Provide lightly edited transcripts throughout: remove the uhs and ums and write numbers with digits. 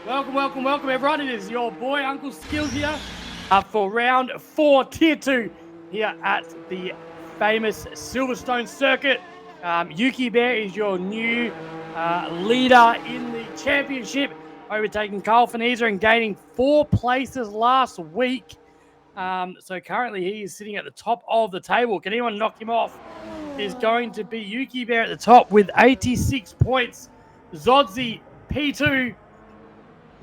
Welcome, everyone. It is your boy, Uncle Skills here for round 4, Tier 2 here at the famous Silverstone circuit. Yuki Bear is your new leader in the championship, overtaking Carl Finisa and gaining 4 places last week. So currently he is sitting at the top of the table. Can anyone knock him off? It is going to be Yuki Bear at the top with 86 points. Zodzi P2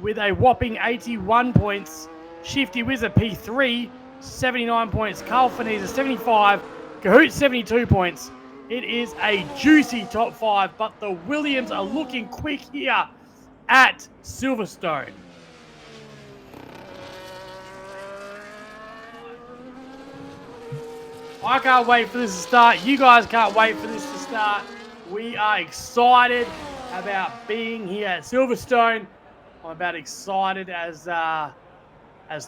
with a whopping 81 points. Shifty Wizard P3, 79 points. Carl Finisa 75. Kahoot 72 points. It is a juicy top 5, but the Williams are looking quick here at Silverstone. I can't wait for this to start. You guys can't wait for this to start. We are excited about being here at Silverstone. I'm about excited as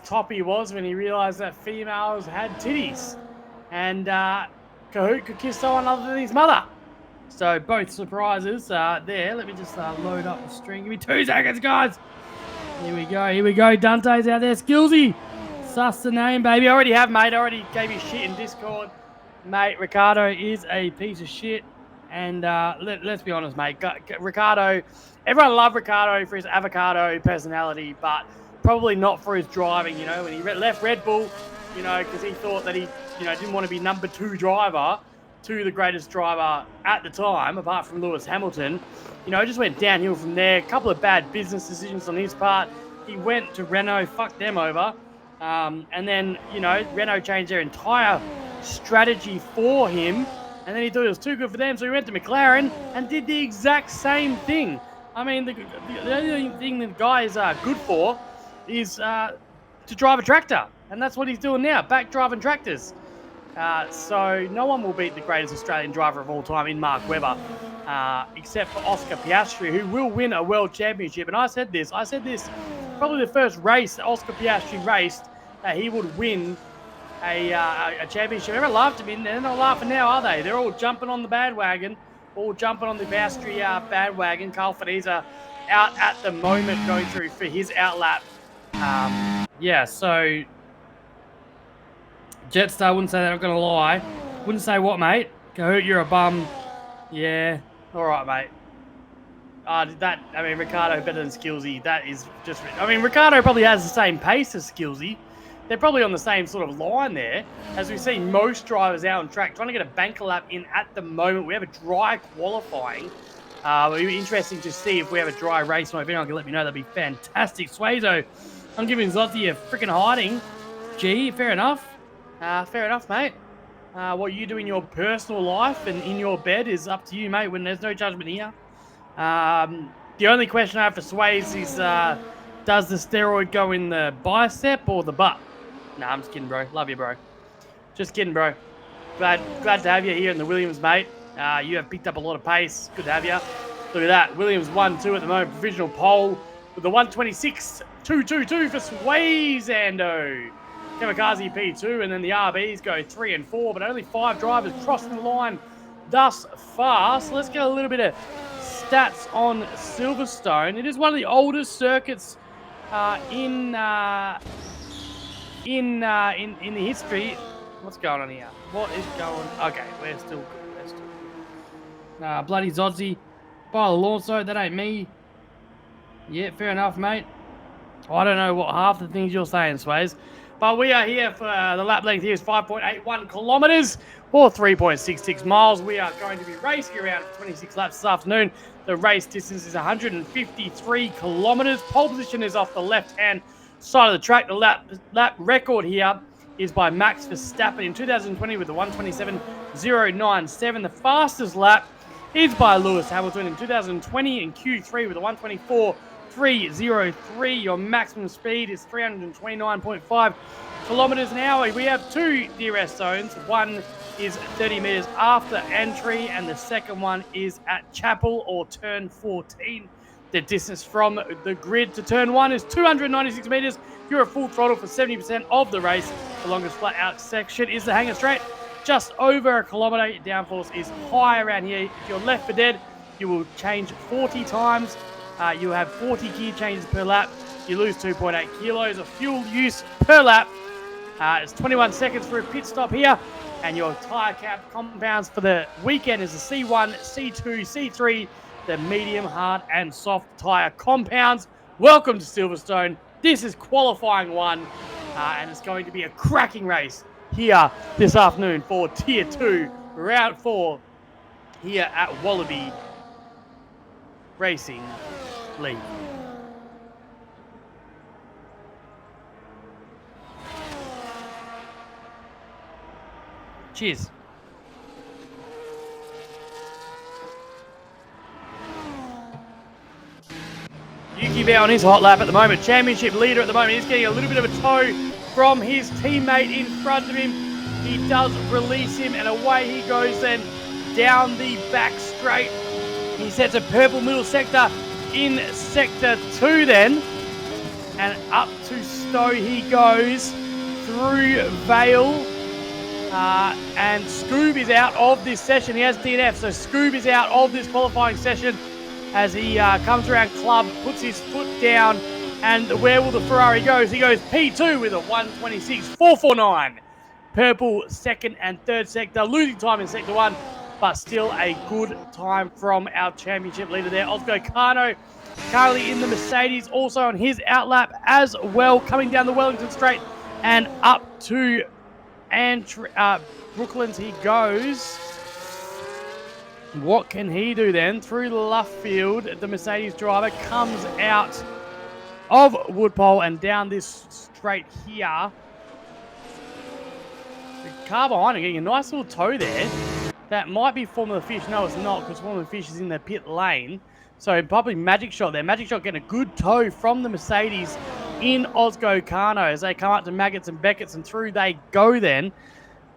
Toppy was when he realised that females had titties. And Kahoot could kiss someone other than his mother. So both surprises there. Let me just load up the string. Give me 2 seconds, guys. Here we go. Dante's out there. Skillsy. Suss the name, baby. I already have, mate. I already gave you shit in Discord. Mate, Ricardo is a piece of shit. And let's be honest, mate. Ricardo, everyone loved Ricardo for his avocado personality, but probably not for his driving, you know. When he left Red Bull, you know, because he thought that he, you know, didn't want to be number 2 driver to the greatest driver at the time, apart from Lewis Hamilton. You know, it just went downhill from there. A couple of bad business decisions on his part. He went to Renault, fucked them over. And then, you know, Renault changed their entire strategy for him. And then he thought it was too good for them, so he went to McLaren and did the exact same thing. I mean, the only thing the guy is good for is to drive a tractor. And that's what he's doing now, back driving tractors. So no one will beat the greatest Australian driver of all time in Mark Webber, except for Oscar Piastri, who will win a world championship. And I said this probably the first race that Oscar Piastri raced, that he would win a championship. Everyone laughed at him. They're not laughing now, are they? They're all jumping on the bandwagon, all jumping on the Piastri bandwagon. Carl Finisa out at the moment going through for his outlap. Yeah, so Jetstar wouldn't say that, I'm going to lie. Wouldn't say what, mate? Kahoot, you're a bum. Yeah, all right, mate. Ricardo better than Skillsy. That is just... I mean, Ricardo probably has the same pace as Skillsy. They're probably on the same sort of line there. As we see most drivers out on track trying to get a banker lap in at the moment. We have a dry qualifying. It'll be interesting to see if we have a dry race. If anyone can let me know, that'd be fantastic. Swazo, I'm giving Zotzi a freaking hiding. Gee, fair enough. Fair enough, mate. What you do in your personal life and in your bed is up to you, mate, when there's no judgment here. The only question I have for Sways is, does the steroid go in the bicep or the butt? Nah, I'm just kidding, bro. Love you, bro. Just kidding, bro. Glad to have you here in the Williams, mate. You have picked up a lot of pace. Good to have you. Look at that. Williams 1-2 at the moment. Provisional pole with the 126.222 for Swayzando. Kamikaze P2, and then the RBs go 3 and 4, but only 5 drivers crossing the line thus far. So let's get a little bit of stats on Silverstone. It is one of the oldest circuits in the history. What's going on here? What is going? Okay, we're still good. Bloody Zodzi. By Alonso, that ain't me. Yeah, fair enough, mate. I don't know what half the things you're saying, Sways. But we are here for the lap length here is 5.81 kilometres or 3.66 miles. We are going to be racing around 26 laps this afternoon. The race distance is 153 kilometres. Pole position is off the left-hand side of the track. The lap record here is by Max Verstappen in 2020 with the 127.097. The fastest lap is by Lewis Hamilton in 2020 in Q3 with a 124.303. Your maximum speed is 329.5 kilometers an hour. We have 2 DRS zones. One is 30 meters after entry, and the second one is at Chapel or turn 14. The distance from the grid to turn 1 is 296 meters. You're at full throttle for 70% of the race. The longest flat out section is the Hangar Straight, just over a kilometer. Your downforce is high around here. If you're left for dead, you will change 40 times You have 40 gear changes per lap. You lose 2.8 kilos of fuel use per lap. It's 21 seconds for a pit stop here. And your tyre cap compounds for the weekend is the C1, C2, C3, the medium, hard, and soft tyre compounds. Welcome to Silverstone. This is qualifying 1, and it's going to be a cracking race here this afternoon for Tier 2, Round 4, here at Wallaby Racing League. Cheers. Yuki Bear on his hot lap at the moment. Championship leader at the moment. He's getting a little bit of a tow from his teammate in front of him. He does release him and away he goes then down the back straight. He sets a purple middle sector in sector 2 then. And up to Stowe he goes through Vale. And Scoob is out of this session. He has DNF, so Scoob is out of this qualifying session as he comes around Club, puts his foot down, and where will the Ferrari go? He goes P2 with a 1:26.449. Purple second and third sector, losing time in sector 1, but still a good time from our championship leader there. Ozgo Kano currently in the Mercedes, also on his outlap as well, coming down the Wellington Straight and up to Brooklands he goes. What can he do then? Through Luffield, the Mercedes driver comes out of Woodpole and down this straight here. The car behind him getting a nice little tow there. That might be Formula Fish. No, it's not, because Formula Fish is in the pit lane. So probably Magic Shot there. Magic Shot getting a good tow from the Mercedes in Ozgo Kano as they come up to Maggots and Beckett's, and through they go then.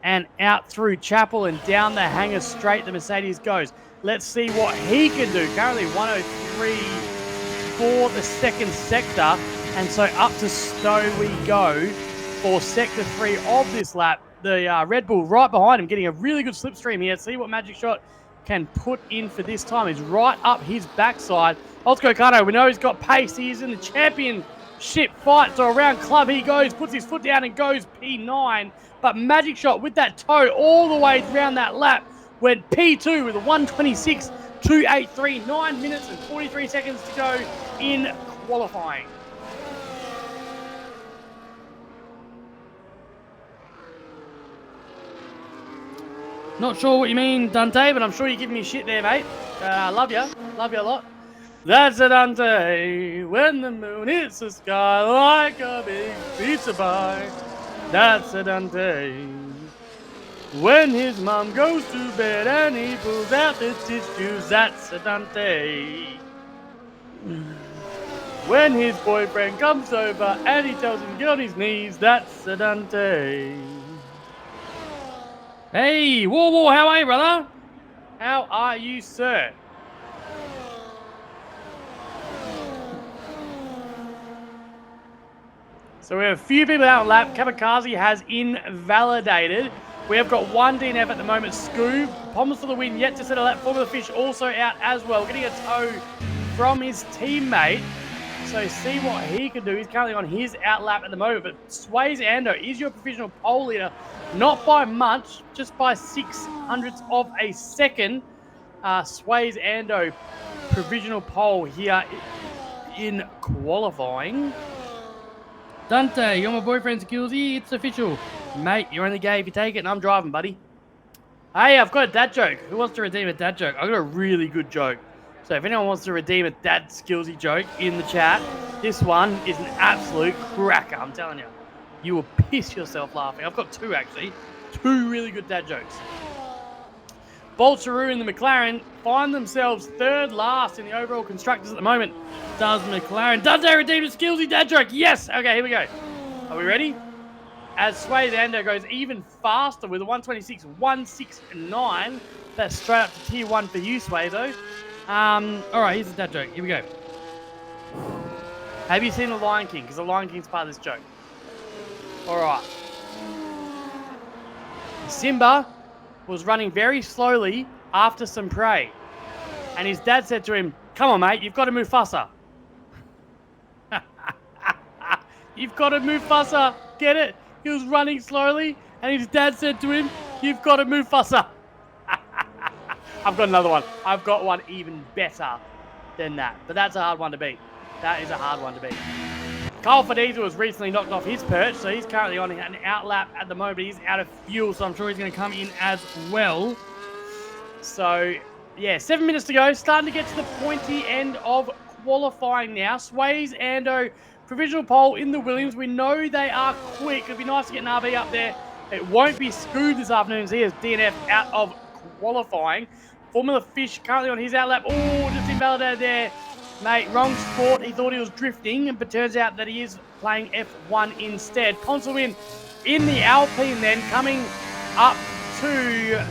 And out through Chapel and down the hangar straight the Mercedes goes. Let's see what he can do. Currently 103 for the second sector. And so up to Stowe we go for sector 3 of this lap. The Red Bull right behind him getting a really good slipstream here. See what Magic Shot can put in for this time. He's right up his backside. Ozgo Kano, we know he's got pace. He is in the championship fight. So around Club he goes, puts his foot down and goes P9. But Magic Shot with that tow all the way around that lap went P2 with a 1:26.283, 9 minutes and 43 seconds to go in qualifying. Not sure what you mean, Dante, but I'm sure you're giving me shit there, mate. Love you. Love you a lot. That's a Dante, when the moon hits the sky like a big pizza pie. That's a Dante, when his mom goes to bed and he pulls out the tissues. That's a Dante, when his boyfriend comes over and he tells him to get on his knees. That's a Dante. Hey, whoa, how are you, brother? How are you, sir? So we have a few people out on lap. Kamikaze has invalidated. We have got one DNF at the moment. Scoob, Pommels for the win, yet to set a lap. Formula Fish also out as well. Getting a tow from his teammate. So see what he can do. He's currently on his out lap at the moment. But Sways Ando is your provisional pole leader. Not by much, just by 0.06 of a second. Sways Ando, provisional pole here in qualifying. Dante, you're my boyfriend's Gilsey. It's official. Mate, you're only gay if you take it, and I'm driving, buddy. Hey, I've got a dad joke. Who wants to redeem a dad joke? I've got a really good joke. So if anyone wants to redeem a dad Skillsy joke in the chat, this one is an absolute cracker, I'm telling you. You will piss yourself laughing. I've got two, actually. Two really good dad jokes. Bolcheroo and the McLaren find themselves third last in the overall constructors at the moment. Does McLaren. Dante redeemed a Skillsy dad joke. Yes. Okay, here we go. Are we ready? As Sway's Ando goes even faster with a 1:26.169. That's straight up to tier 1 for you, Swayzo. All right, here's the dad joke. Here we go. Have you seen The Lion King? Because The Lion King's part of this joke. All right. Simba was running very slowly after some prey. And his dad said to him, "Come on, mate, you've got to move faster." You've got to move faster. Get it? He was running slowly, and his dad said to him, you've got to move faster. I've got another one. I've got one even better than that. But that's a hard one to beat. That is a hard one to beat. Kyle Fadiza was recently knocked off his perch, so he's currently on an outlap at the moment. He's out of fuel, so I'm sure he's going to come in as well. So, yeah, 7 minutes to go. Starting to get to the pointy end of qualifying now. Sways, Ando, provisional pole in the Williams. We know they are quick. It'd be nice to get an RB up there. It won't be Scoob this afternoon as he is DNF out of qualifying. Formula Fish currently on his outlap. Oh, just invalidated there. Mate, wrong sport. He thought he was drifting, but turns out that he is playing F1 instead. Ponce win in the Alpine then, coming up to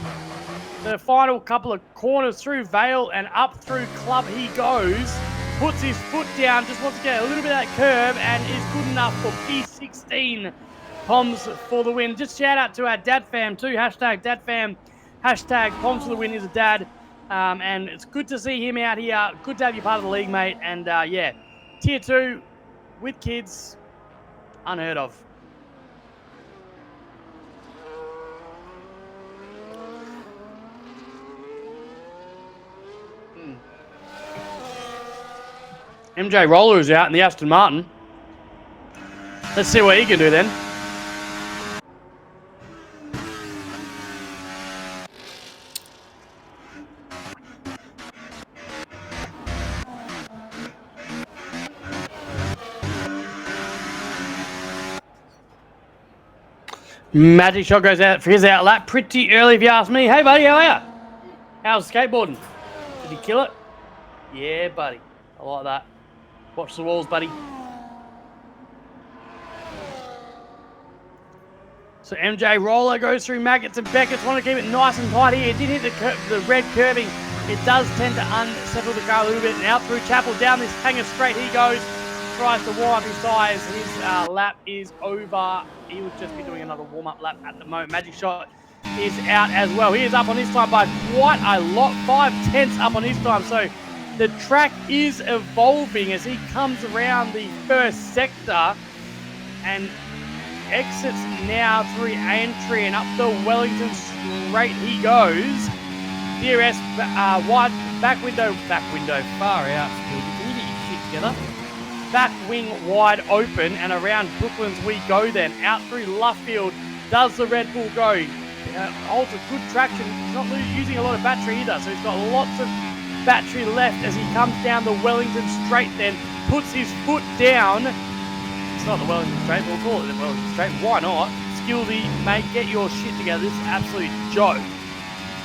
the final couple of corners through Vale and up through Club he goes. Puts his foot down, just wants to get a little bit of that curve and is good enough for P16. Poms for the win. Just shout out to our dad fam too. Hashtag dad fam. Hashtag Poms for the win is a dad. And it's good to see him out here. Good to have you part of the league, mate. And yeah, tier 2 with kids, unheard of. MJ Roller is out in the Aston Martin. Let's see what he can do then. Magic Shot goes out for his outlap pretty early if you ask me. Hey buddy, how are you? How's skateboarding? Did he kill it? Yeah, buddy. I like that. Watch the walls, buddy. So MJ Roller goes through Maggots and Beckett's. Want to keep it nice and tight here. It did hit the red curbing. It does tend to unsettle the car a little bit. And out through Chapel, down this hanger straight he goes. Tries to warm up his tyres. His lap is over. He would just be doing another warm-up lap at the moment. Magic Shot is out as well. He is up on his time by quite a lot. 5/10 up on his time. So the track is evolving as he comes around the first sector and exits now through Antry and up the Wellington straight he goes. DRS wide back window, far out. Can you get your shit together? Back wing wide open and around Brooklands we go then. Out through Luffield does the Red Bull go. Holds a good traction. He's not using a lot of battery either, so he's got lots of battery left as he comes down the Wellington straight then. Puts his foot down. It's not the Wellington straight, we'll call it the Wellington straight. Why not? Skillsy, mate, get your shit together. This is an absolute joke.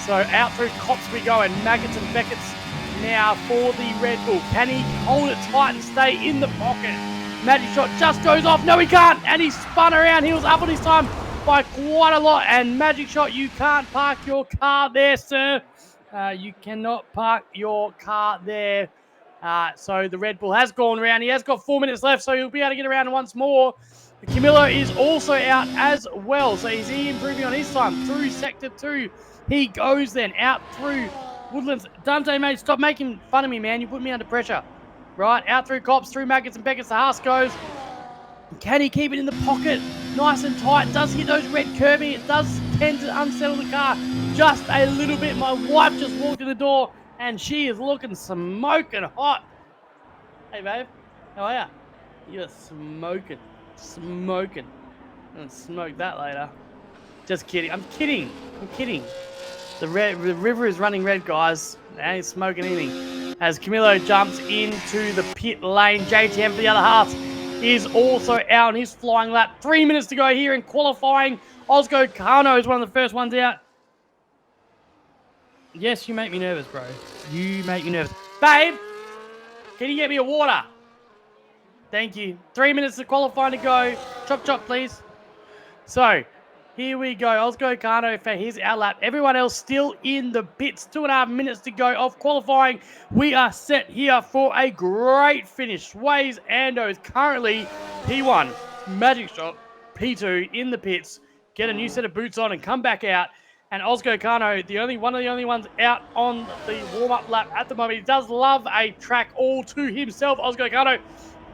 So out through Cops we go and Maggots and Beckett's now for the Red Bull. Can he hold it tight and stay in the pocket? Magic Shot just goes off. No, he can't. And he spun around. He was up on his time by quite a lot. And Magic Shot, you can't park your car there, sir. You cannot park your car there. So the Red Bull has gone around. He has got 4 minutes left, so he'll be able to get around once more. Camillo is also out as well. So is he improving on his time? Through Sector 2, he goes then out through Woodlands. Dante, mate, stop making fun of me, man. You put me under pressure. Right, out through Cops, through Maggots and Beckett's. The Haas goes. Can he keep it in the pocket? Nice and tight. Does hit those red curbing. It does tend to unsettle the car just a little bit. My wife just walked in the door and she is looking smoking hot. Hey, babe. How are you? You're smoking. Smoking. I'm going to smoke that later. Just kidding. I'm kidding. The river is running red, guys. They ain't smoking anything. As Camillo jumps into the pit lane, JTM for the other half is also out on his flying lap. 3 minutes to go here in qualifying. Ozgo Kano is one of the first ones out. Yes, you make me nervous, bro. You make me nervous. Babe, can you get me a water? Thank you. 3 minutes to qualifying to go. Chop, chop, please. So, here we go. Ozgo Kano for his outlap. Everyone else still in the pits. 2.5 minutes to go of qualifying. We are set here for a great finish. Sways Ando is currently P1. Magic Shot, P2 in the pits. Get a new set of boots on and come back out. And Ozgo Kano, one of the only ones out on the warm-up lap at the moment. He does love a track all to himself. Ozgo Kano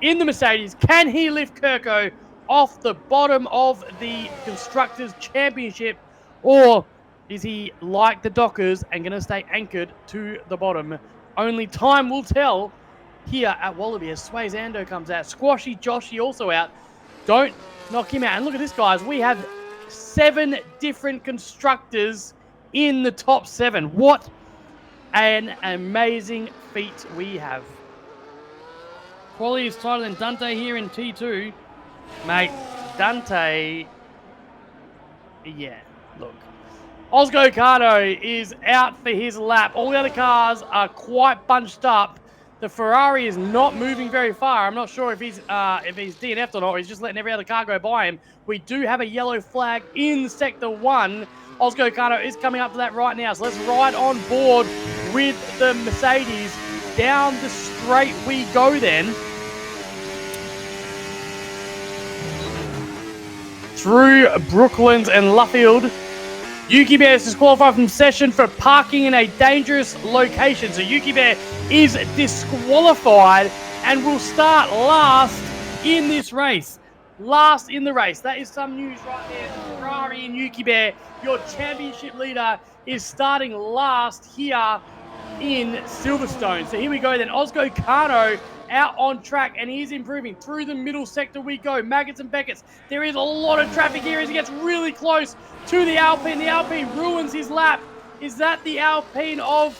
in the Mercedes. Can he lift Kirko off the bottom of the Constructors' Championship, or is he like the Dockers and going to stay anchored to the bottom? Only time will tell here at Wallaby as Swayze Ando comes out. Squashy Joshy also out. Don't knock him out. And look at this, guys. We have 7 different constructors in the top 7. What an amazing feat we have. Quality is tighter than Dante here in T2. Mate, Dante, yeah, look. Osgo Cardo is out for his lap. All the other cars are quite bunched up. The Ferrari is not moving very far. I'm not sure if he's DNF'd or not, or he's just letting every other car go by him. We do have a yellow flag in Sector 1. Osgo Cardo is coming up to that right now. So let's ride on board with the Mercedes. Down the straight we go then. Through Brooklands and Luffield. Yuki Bear is disqualified from session for parking in a dangerous location. So Yuki Bear is disqualified and will start last in this race. Last in the race. That is some news right there. Ferrari and Yuki Bear, your championship leader, is starting last here in Silverstone. So here we go then. Osgo Kano out on track, and he is improving. Through the middle sector we go. Maggots and Beckett's. There is a lot of traffic here as he gets really close to the Alpine. The Alpine ruins his lap. Is that the Alpine of...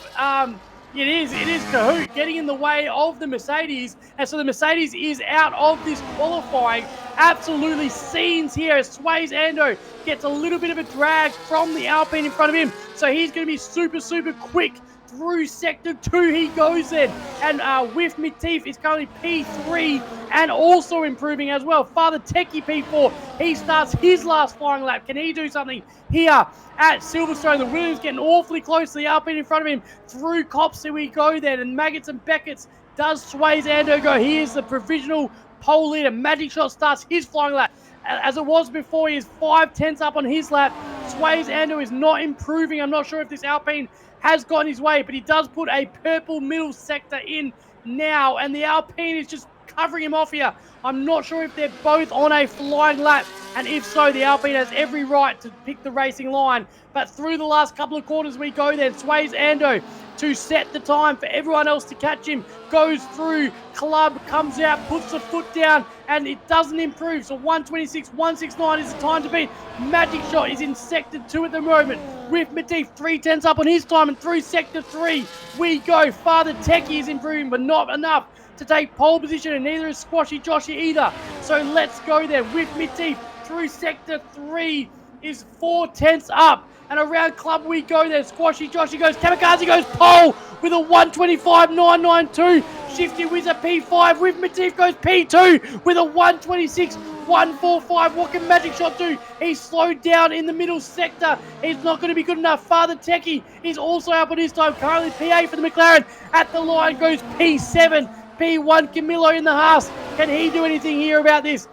It is Kahoot getting in the way of the Mercedes. And so the Mercedes is out of this qualifying. Absolutely scenes here as Swayze Ando gets a little bit of a drag from the Alpine in front of him. So he's going to be super, super quick. Through Sector 2 he goes then. And Whiff Mitif is currently P3 and also improving as well. Father Techie P4, he starts his last flying lap. Can he do something here at Silverstone? The Williams getting awfully close to the Alpine in front of him. Through Copsey we go then. And Maggots and Beckett's does Swayze Ando go. He is the provisional pole leader. Magic Shot starts his flying lap. As it was before, he is 5/10 up on his lap. Swayze Ando is not improving. I'm not sure if this Alpine has gone his way, but he does put a purple middle sector in now, and the Alpine is just covering him off here. I'm not sure if they're both on a flying lap, and if so, the Alpine has every right to pick the racing line. But through the last couple of quarters we go then. Swayze Ando to set the time for everyone else to catch him. Goes through, Club comes out, puts the foot down, and it doesn't improve. So 126, 169 is the time to beat. Magic Shot is in Sector 2 at the moment. With Matif 3/10 up on his time, and through Sector 3 we go. Father Techie is improving, but not enough to take pole position, and neither is Squashy Joshy either. So let's go there. With Matif through Sector 3 is 4/10 up. And around Club we go there. Squashy Joshy goes. Kamikaze goes pole with a 125.992. Shifty Wizard P5. With Matif goes P2 with a 126.145. What can Magic Shot do? He's slowed down in the middle sector. He's not going to be good enough. Father Techie is also up on his time. Currently P8 for the McLaren. At the line goes P7. P1 Camillo in the Haas. Can he do anything here about this?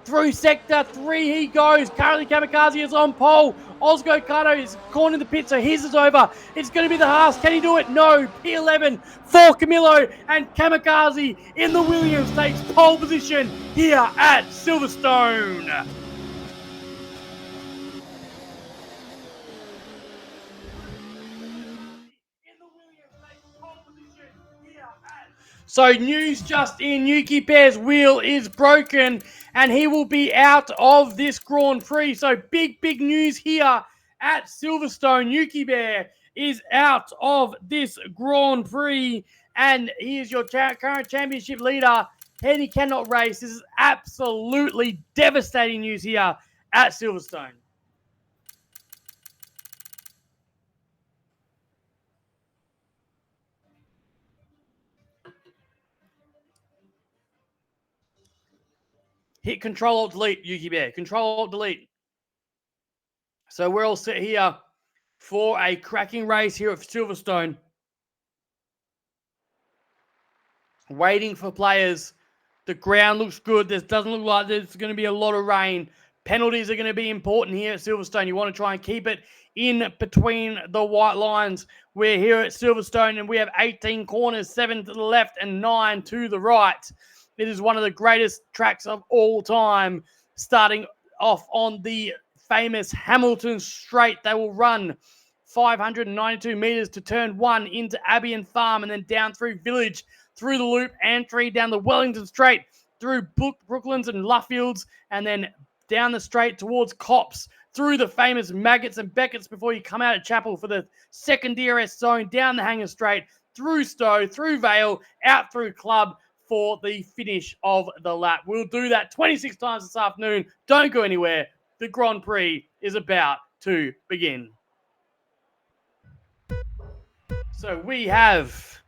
Through Sector 3 he goes. Currently Kamikaze is on pole. Osgo Kano is cornered the pit, so his is over. It's going to be the Haas. Can he do it? No. P11 for Camillo, and Kamikaze in the Williams takes pole position here at Silverstone. So news just in, Yuki Bear's wheel is broken and he will be out of this Grand Prix. So big news here at Silverstone. Yuki Bear is out of this Grand Prix and he is your current championship leader. And he cannot race. This is absolutely devastating news here at Silverstone. Hit Control-Alt-Delete, Yuki Bear. Control-Alt-Delete. So we're all set here for a cracking race here at Silverstone. Waiting for players. The ground looks good. This doesn't look like there's going to be a lot of rain. Penalties are going to be important here at Silverstone. You want to try and keep it in between the white lines. We're here at Silverstone and we have 18 corners, 7 to the left and 9 to the right. It is one of the greatest tracks of all time. Starting off on the famous Hamilton Straight, they will run 592 meters to turn 1 into Abbey and Farm, and then down through Village, through the Loop, Antry, down the Wellington Straight, through Brooklands and Luffields, and then down the straight towards Cops, through the famous Maggots and Becketts before you come out of Chapel for the second DRS zone, down the Hanger Straight, through Stowe, through Vale, out through Club for the finish of the lap. We'll do that 26 times this afternoon. Don't go anywhere. The Grand Prix is about to begin. So we have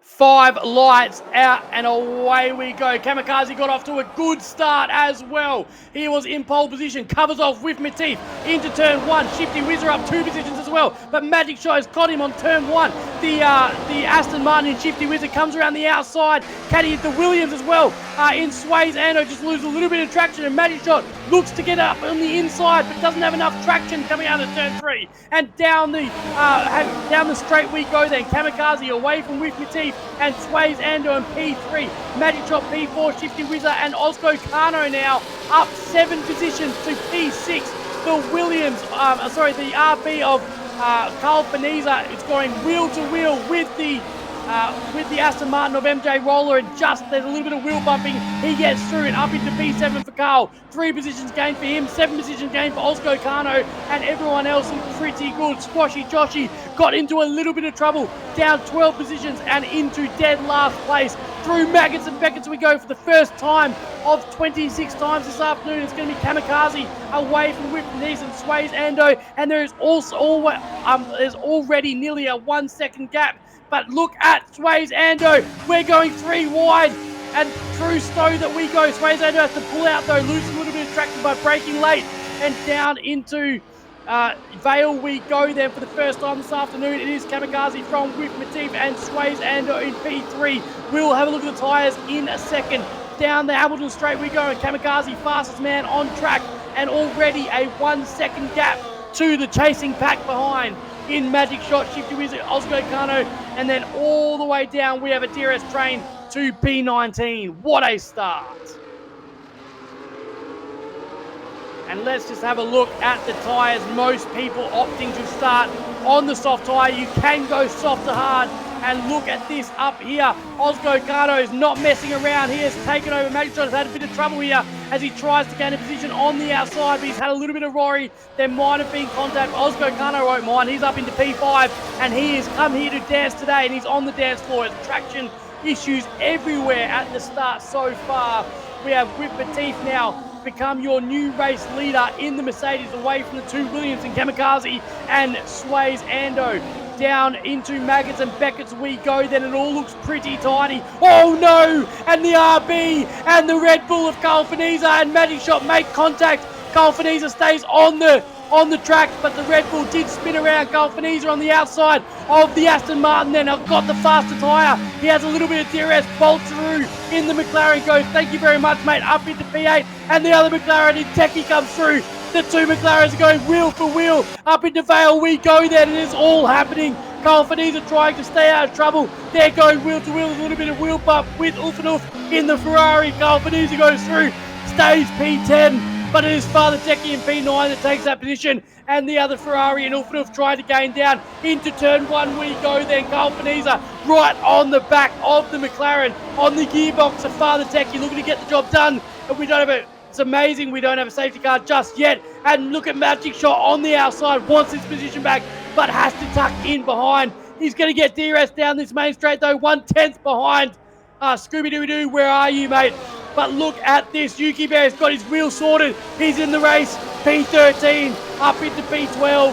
5 lights out and away we go. Kamikaze got off to a good start as well. He was in pole position, covers off with Matif into turn 1. Shifty Whizzer up 2 positions as well, but Magic Shot has got him on turn 1. The Aston Martin in Shifty Whizzer comes around the outside. Caddy the Williams as well. In Sways, Ando just loses a little bit of traction, and Magic Shot looks to get up on the inside, but doesn't have enough traction coming out of turn 3. And down the straight we go then. Kamikaze away from With Matif, and Sways, Ando, and P3. Magic Shot, P4, Shifty Whizzer, and Osco Kano now up 7 positions to P6. The Williams, the RB of Carl Faniza is going wheel to wheel with the Aston Martin of MJ Roller, and just there's a little bit of wheel bumping. He gets through and up into P7 for Carl. 3 positions gained for him, 7 positions gained for Osco Kano, and everyone else is pretty good. Squashy Joshy got into a little bit of trouble, down 12 positions and into dead last place. Through Maggots and Becketts we go for the first time of 26 times this afternoon. It's going to be Kamikaze away from Whitman and Sways Ando, and there is there's already nearly a 1 second gap. But look at Sways Ando. We're going 3 wide, and through Stowe that we go. Sways Ando has to pull out though, loses a little bit of traction by braking late, and down into Vale we go then for the first time this afternoon. It is Kamikaze from With Matif and Sways Ando in P3. We'll have a look at the tyres in a second. Down the Hamilton Straight we go, and Kamikaze fastest man on track, and already a 1 second gap to the chasing pack behind. In Magic Shot, Shifty Wizard, Osco Kano, and then all the way down we have a DRS train to P19. What a start. And let's just have a look at the tyres. Most people opting to start on the soft tyre. You can go soft to hard. And look at this up here. Osco Kano is not messing around. He has taken over. Magic Shot has had a bit of trouble here as he tries to gain a position on the outside, but he's had a little bit of Rory. There might have been contact. Osco Kano won't mind. He's up into P5, and he has come here to dance today, and he's on the dance floor. There's traction issues everywhere at the start so far. We have Whip Matif now become your new race leader in the Mercedes, away from the 2 Williams and Kamikaze and Sways Ando. Down into Maggots and Becketts we go then. It all looks pretty tidy. Oh no! And the RB and the Red Bull of Carl Faniza and Magic Shot make contact. Carl Faniza stays on the track, but the Red Bull did spin around. Carl Faniza on the outside of the Aston Martin then. I've got the faster tyre. He has a little bit of DRS. Bolts-a-roo in the McLaren goes. Thank you very much, mate. Up into P8, and the other McLaren in Techie comes through. The 2 McLarens are going wheel for wheel. Up into Vale we go then. It is all happening. Carl Faniza trying to stay out of trouble. They're going wheel to wheel. A little bit of wheel bump with Ulfanuf in the Ferrari. Carl Faniza goes through. Stays P10. But it is Father Techie in P9 that takes that position. And the other Ferrari and Ulfanuf trying to gain down into turn 1 we go then. Carl Faniza right on the back of the McLaren on the gearbox of Father Techie, looking to get the job done. But we don't have it's amazing we don't have a safety car just yet. And look at Magic Shot on the outside, wants his position back, but has to tuck in behind. He's going to get DRS down this main straight though, 1/10 behind. Scooby-Doo, where are you, mate? But look at this. Yuki Bear's got his wheel sorted. He's in the race. P13 up into P12.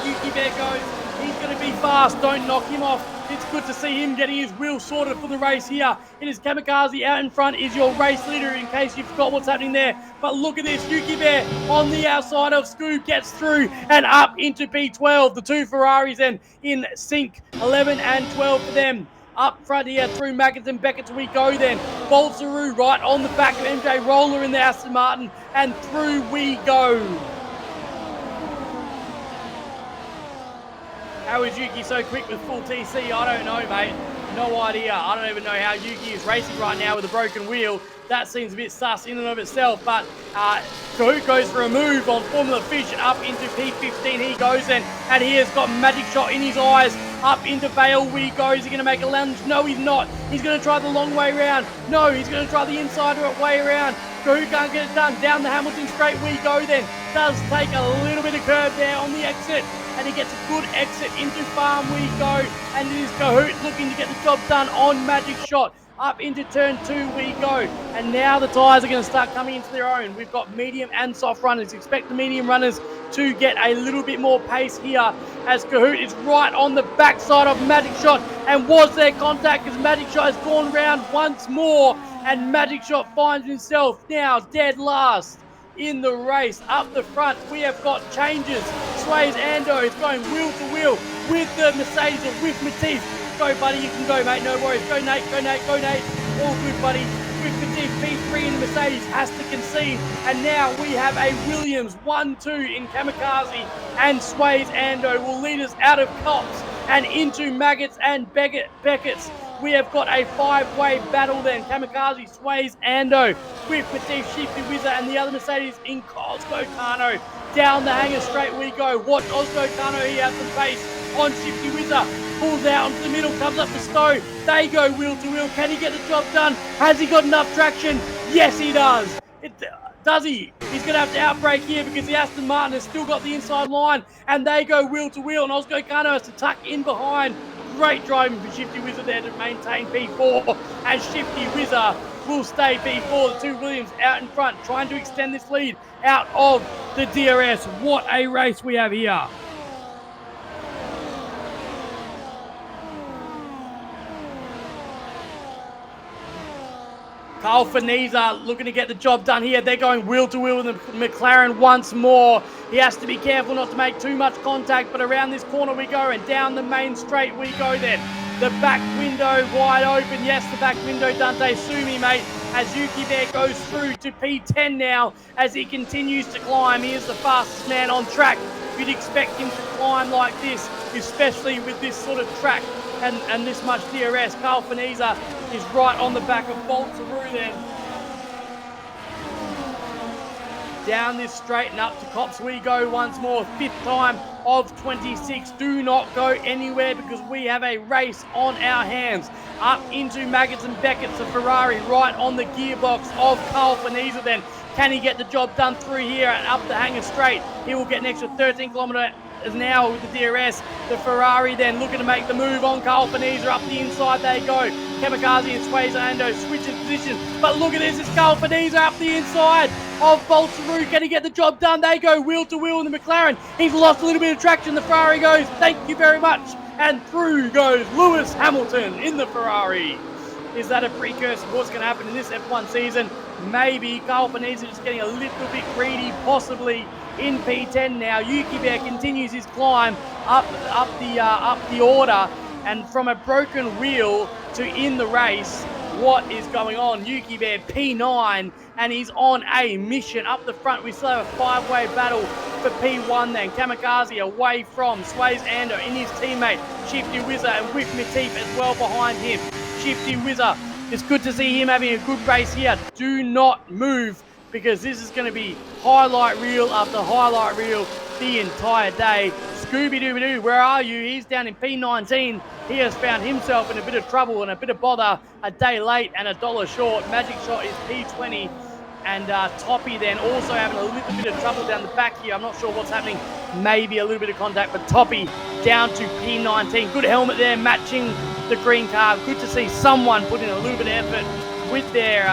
Yuki Bear goes. He's going to be fast. Don't knock him off. It's good to see him getting his wheel sorted for the race here. It is Kamikaze out in front, is your race leader in case you forgot what's happening there. But look at this. Yuki Bear on the outside of Scoob gets through and up into P12. The 2 Ferraris then in sync. 11 and 12 for them. Up front here through Maggots and Becketts we go then. Bolts-a-roo right on the back of MJ Roller in the Aston Martin, and through we go. How is Yuki so quick with full TC? I don't know, mate. No idea. I don't even know how Yuki is racing right now with a broken wheel. That seems a bit sus in and of itself, but Kahoot goes for a move on Formula Fish up into P15. He goes then, and he has got Magic Shot in his eyes. Up into Vale we go. Is he going to make a lunge? No, he's not. He's going to try the long way around. No, he's going to try the inside way around. Kahoot can't get it done. Down the Hamilton straight we go then. Does take a little bit of curve there on the exit, and he gets a good exit into Farm we go, and it is Kahoot looking to get the job done on Magic Shot. Up into turn 2 we go, and now the tyres are going to start coming into their own. We've got medium and soft runners. Expect the medium runners to get a little bit more pace here, as Kahoot is right on the backside of Magic Shot. And was there contact, because Magic Shot has gone round once more, and Magic Shot finds himself now dead last in the race. Up the front we have got changes. Sways Ando is going wheel to wheel with the Mercedes or with Matif. Go, buddy, you can go, mate, no worries. Go, Nate, go, Nate, go, Nate. All good, buddy. With Matif, P3 in the Mercedes has to concede. And now we have a Williams 1-2 in Kamikaze, and Sways Ando will lead us out of Cops and into Maggots and Beckett's. We have got a 5-way battle then. Kamikaze, Sways Ando with Matif, Shifty Wizard, and the other Mercedes in Osco Kano. Down the hanger straight we go. Watch Osco Kano, he has some pace on Shifty Wizard. Pulls out into the middle, comes up to Stowe. They go wheel to wheel. Can he get the job done? Has he got enough traction? Yes, he does. Does he? He's going to have to outbrake here, because the Aston Martin has still got the inside line, and they go wheel to wheel, and Osco Kano has to tuck in behind. Great driving for Shifty Wizard there to maintain P4, and Shifty Wizard will stay P4. The two Williams out in front, trying to extend this lead out of the DRS. What a race we have here. Carl Faniza looking to get the job done here. They're going wheel to wheel with the McLaren once more. He has to be careful not to make too much contact, but around this corner we go, and down the main straight we go then. The back window wide open. Yes, the back window, Dante Sumi, mate, as Yuki Bear goes through to P10 now as he continues to climb. He is the fastest man on track. You'd expect him to climb like this, especially with this sort of track and this much DRS. Carl Faniza is right on the back of Boltaru then. Down this straight and up to Cops we go once more. 5th time of 26. Do not go anywhere, because we have a race on our hands. Up into Maggots and Beckett's, the Ferrari right on the gearbox of Carl Faniza then. Can he get the job done through here and up the hanger straight? He will get an extra 13 kilometre an hour with the DRS. The Ferrari then looking to make the move on Carl Faniza. Up the inside they go. Kamikaze and Sways Ando switches positions. But look at this, it's Carl Faniza up the inside of Boltaru. Can he get the job done? They go wheel to wheel in the McLaren. He's lost a little bit of traction. The Ferrari goes, thank you very much. And through goes Lewis Hamilton in the Ferrari. Is that a precursor of what's going to happen in this F1 season? Maybe. Carl Faniza just getting a little bit greedy, possibly in P10 now. Yuki Bear continues his climb up the order, and from a broken wheel to in the race. What is going on? Yuki Bear P9, and he's on a mission. Up the front we still have a 5-way battle for P1 then. Kamikaze away from Sways Ando in his teammate Shifty Wizard, and with Matif as well behind him. Shifty Wizard, it's good to see him having a good race here. Do not move, because this is going to be highlight reel after highlight reel the entire day. Scooby-Dooby-Doo, where are you? He's down in P19. He has found himself in a bit of trouble and a bit of bother. A day late and $1 short. Magic Shot is P20. And Toppy then also having a little bit of trouble down the back here. I'm not sure what's happening. Maybe a little bit of contact, but Toppy down to P19. Good helmet there, matching the green car. Good to see someone put in a little bit of effort with their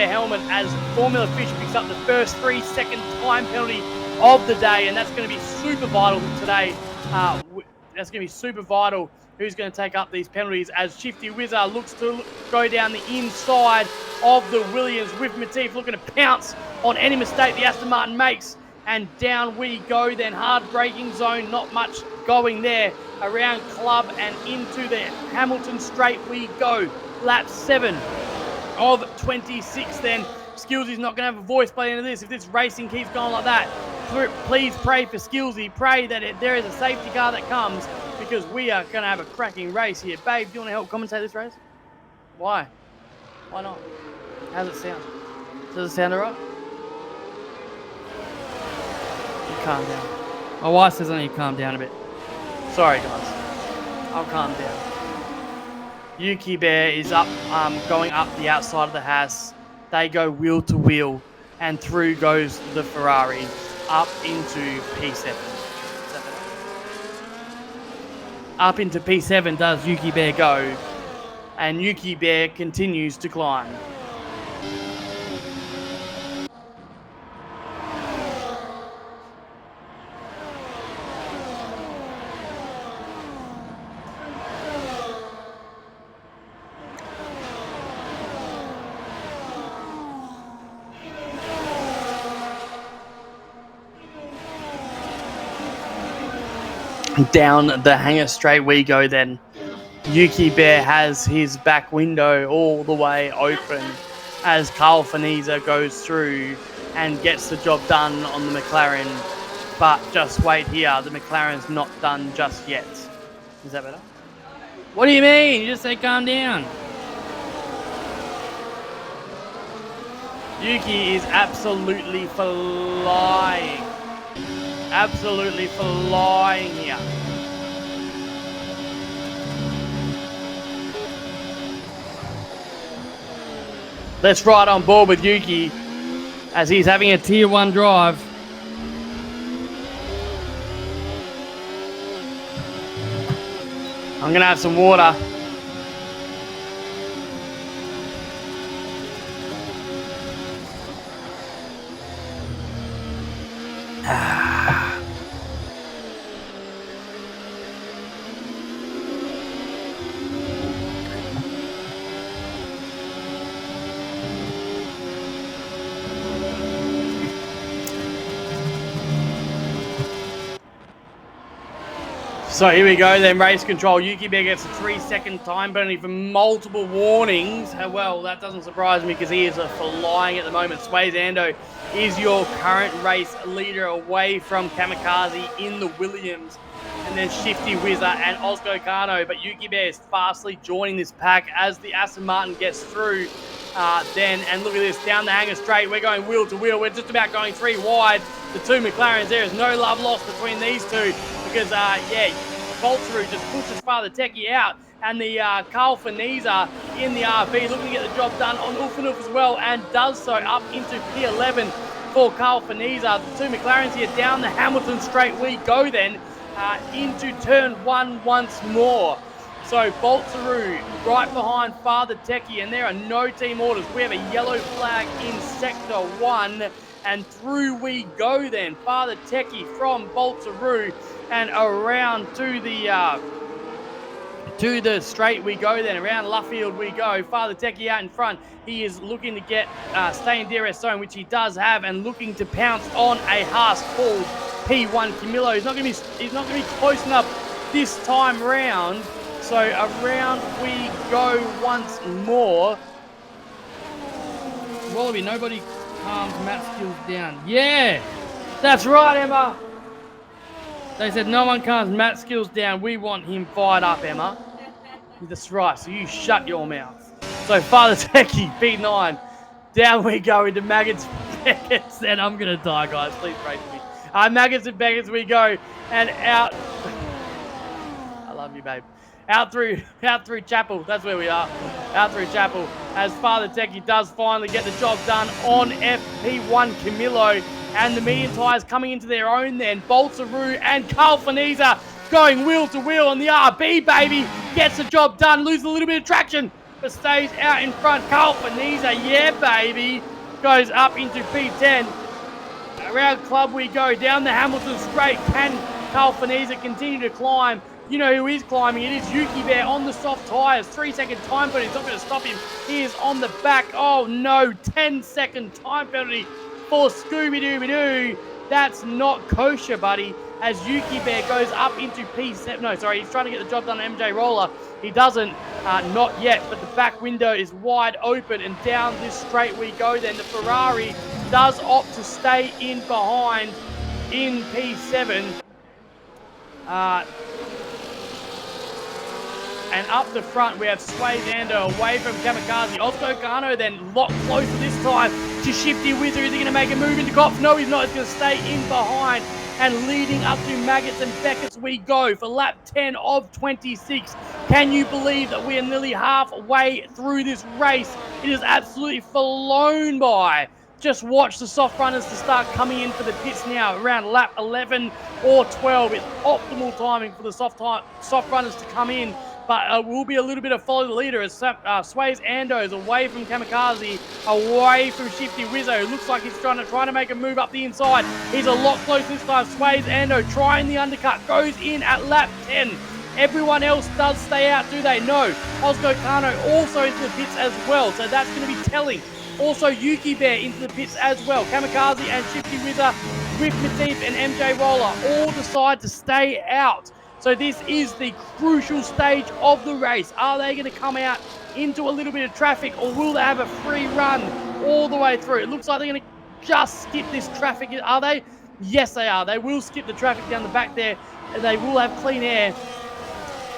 helmet, as Formula Fish picks up the first 3-second time penalty of the day, and that's going to be super vital today. That's going to be super vital who's going to take up these penalties, as Shifty Wizard looks to go down the inside of the Williams with Matif, looking to pounce on any mistake the Aston Martin makes. And down we go then. Hard braking zone, not much going there. Around Club and into the Hamilton straight we go. Lap 7 of 26 then. Skillsy's not going to have a voice by the end of this if this racing keeps going like that. please pray for Skillsy. Pray that there is a safety car that comes, because we are going to have a cracking race here. Babe, do you want to help commentate this race? Why? Why not? How's it sound? Does it sound alright? You calm down. My wife says I need to calm down a bit. Sorry, guys. I'll calm down. Yuki Bear is up, going up the outside of the Haas. They go wheel to wheel, and through goes the Ferrari up into P7. Up into P7 does Yuki Bear go, and Yuki Bear continues to climb. Down the hangar straight we go then. Yuki Bear has his back window all the way open as Carl Faniza goes through and gets the job done on the McLaren. But just wait here, the McLaren's not done just yet. Is that better? What do you mean? You just say calm down. Yuki is absolutely flying. Absolutely flying here. Let's ride on board with Yuki as he's having a tier 1 drive. I'm going to have some water. So here we go then, race control. Yuki Bear gets a 3-second time penalty for multiple warnings. Well, that doesn't surprise me because he is flying at the moment. Swayze Ando is your current race leader away from Kamikaze in the Williams. And then Shifty Whizzer and Osco Kano. But Yuki Bear is fastly joining this pack as the Aston Martin gets through. And look at this, down the hangar straight. We're going wheel to wheel. We're just about going 3 wide. The 2 McLarens, there is no love lost between these two because, Bolteru just pushes Father Techie out. And the Carl Faniza in the RV looking to get the job done on Ulfanuf as well, and does so up into P11 for Carl Faniza. The 2 McLarens here down the Hamilton straight we go then into turn 1 once more. So Bolteru right behind Father Techie, and there are no team orders. We have a yellow flag in sector 1, and through we go then. Father Techie from Bolteru and around to the straight we go then. Around Luffield we go. Father Techie out in front. He is looking to get stay in DRS zone, which he does have, and looking to pounce on a Haas called P1 Camillo. He's not going to be close enough this time round. So around we go once more. Wallaby, nobody calms Matt Skills down. Yeah, that's right, Emma. They said no one calms Matt Skills down. We want him fired up, Emma. That's right, so you shut your mouth. So Father Techie, P9. Down we go into Maggots Beckett's. And I'm going to die, guys. Please pray for me. Maggots and Beckett's we go. And out. I love you, babe. Out through Chapel. That's where we are. Out through Chapel. As Father Techie does finally get the job done on FP1 Camillo. And the medium tyres coming into their own then. Bolteru and Carl Faniza going wheel to wheel on the RB, baby. Gets the job done. Loses a little bit of traction, but stays out in front. Carl Faniza, yeah, baby. Goes up into P10. Around Club we go. Down the Hamilton straight. Can Carl Faniza continue to climb? You know who is climbing. It is Yuki Bear on the soft tyres. 3-second time penalty. It's not going to stop him. He is on the back. Oh, no. 10-second time penalty for Scooby-Dooby-Doo. That's not kosher, buddy. As Yuki Bear goes up into P7. No, sorry. He's trying to get the job done on MJ Roller. He doesn't. Not yet. But the back window is wide open. And down this straight we go then. The Ferrari does opt to stay in behind in P7. And up the front, we have Sway Zando away from Kamikaze. Osco Kano then locked closer this time to Shifty Wizard. Is he going to make a move into Cops? No, he's not. He's going to stay in behind. And leading up to Maggots and Beckett's we go for lap 10 of 26. Can you believe that we are nearly halfway through this race? It is absolutely flown by. Just watch the soft runners to start coming in for the pits now around lap 11 or 12. It's optimal timing for the soft runners to come in. But will be a little bit of follow the leader as Sways Ando's away from Kamikaze, away from Shifty Wizzo, who looks like he's trying to make a move up the inside. He's a lot closer this time. Sways Ando trying the undercut, goes in at lap 10. Everyone else does stay out, do they? No. Osco Kano also into the pits as well, so that's going to be telling. Also, Yuki Bear into the pits as well. Kamikaze and Shifty Wizard with Matif and MJ Roller all decide to stay out. So this is the crucial stage of the race. Are they going to come out into a little bit of traffic, or will they have a free run all the way through? It looks like they're going to just skip this traffic. Are they? Yes, they are. They will skip the traffic down the back there. They will have clean air.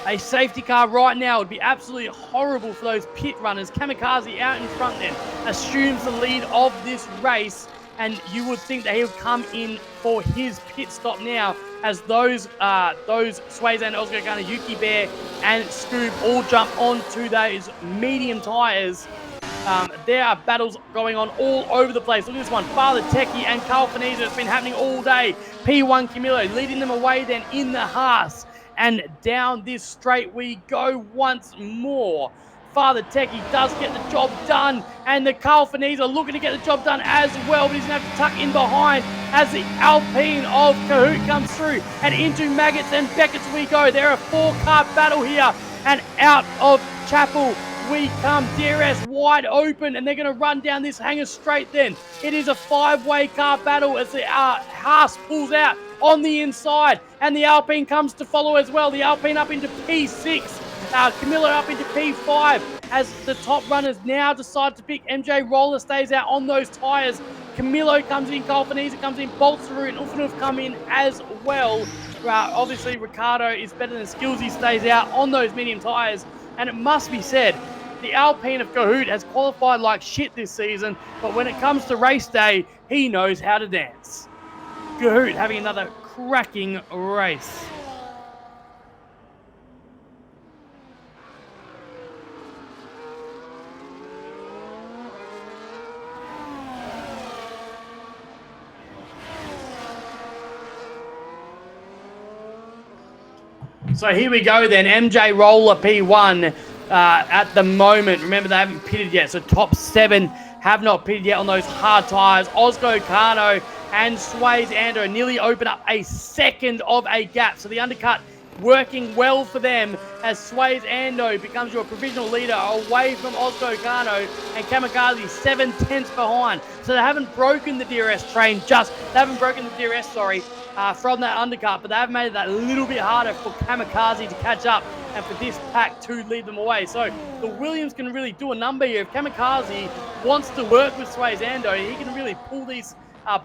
A safety car right now would be absolutely horrible for those pit runners. Kamikaze out in front then assumes the lead of this race, and you would think that he would come in for his pit stop now, as those Swayze and Oscar Gunner, Yuki Bear and Scoob all jump onto those medium tyres. There are battles going on all over the place. Look at this one. Father Techie and Carl Finisa. It's been happening all day. P1 Camilo leading them away then in the Haas. And down this straight we go once more. Father Techie does get the job done, and the Carl Finisa looking to get the job done as well, but he's going to have to tuck in behind as the Alpine of Kahoot comes through, and into Maggots and Beckett's we go. They're a four-car battle here, and out of Chapel we come. DRS wide open, and they're going to run down this hangar straight then. It is a five-way car battle as the Haas pulls out on the inside, and the Alpine comes to follow as well. The Alpine up into P6. Camilla up into P5 as the top runners now decide to pick. MJ Roller stays out on those tyres. Camilo comes in, Colfanese comes in, Boltsaru and Ulfanov come in as well. Obviously, Ricardo is better than Skillsy, stays out on those medium tyres. And it must be said, the Alpine of Kahoot has qualified like shit this season, but when it comes to race day, he knows how to dance. Kahoot having another cracking race. So here we go then, MJ Roller P1 at the moment. Remember, they haven't pitted yet, so top 7 have not pitted yet on those hard tyres. Osco Kano and Sways Ando nearly open up a second of a gap. So the undercut working well for them as Sways Ando becomes your provisional leader away from Osco Kano, and Kamikaze 7/10 behind. So they haven't broken the DRS train, from that undercut, but they have made it that little bit harder for Kamikaze to catch up and for this pack to lead them away. So the Williams can really do a number here. If Kamikaze wants to work with Sways Ando, he can really pull these,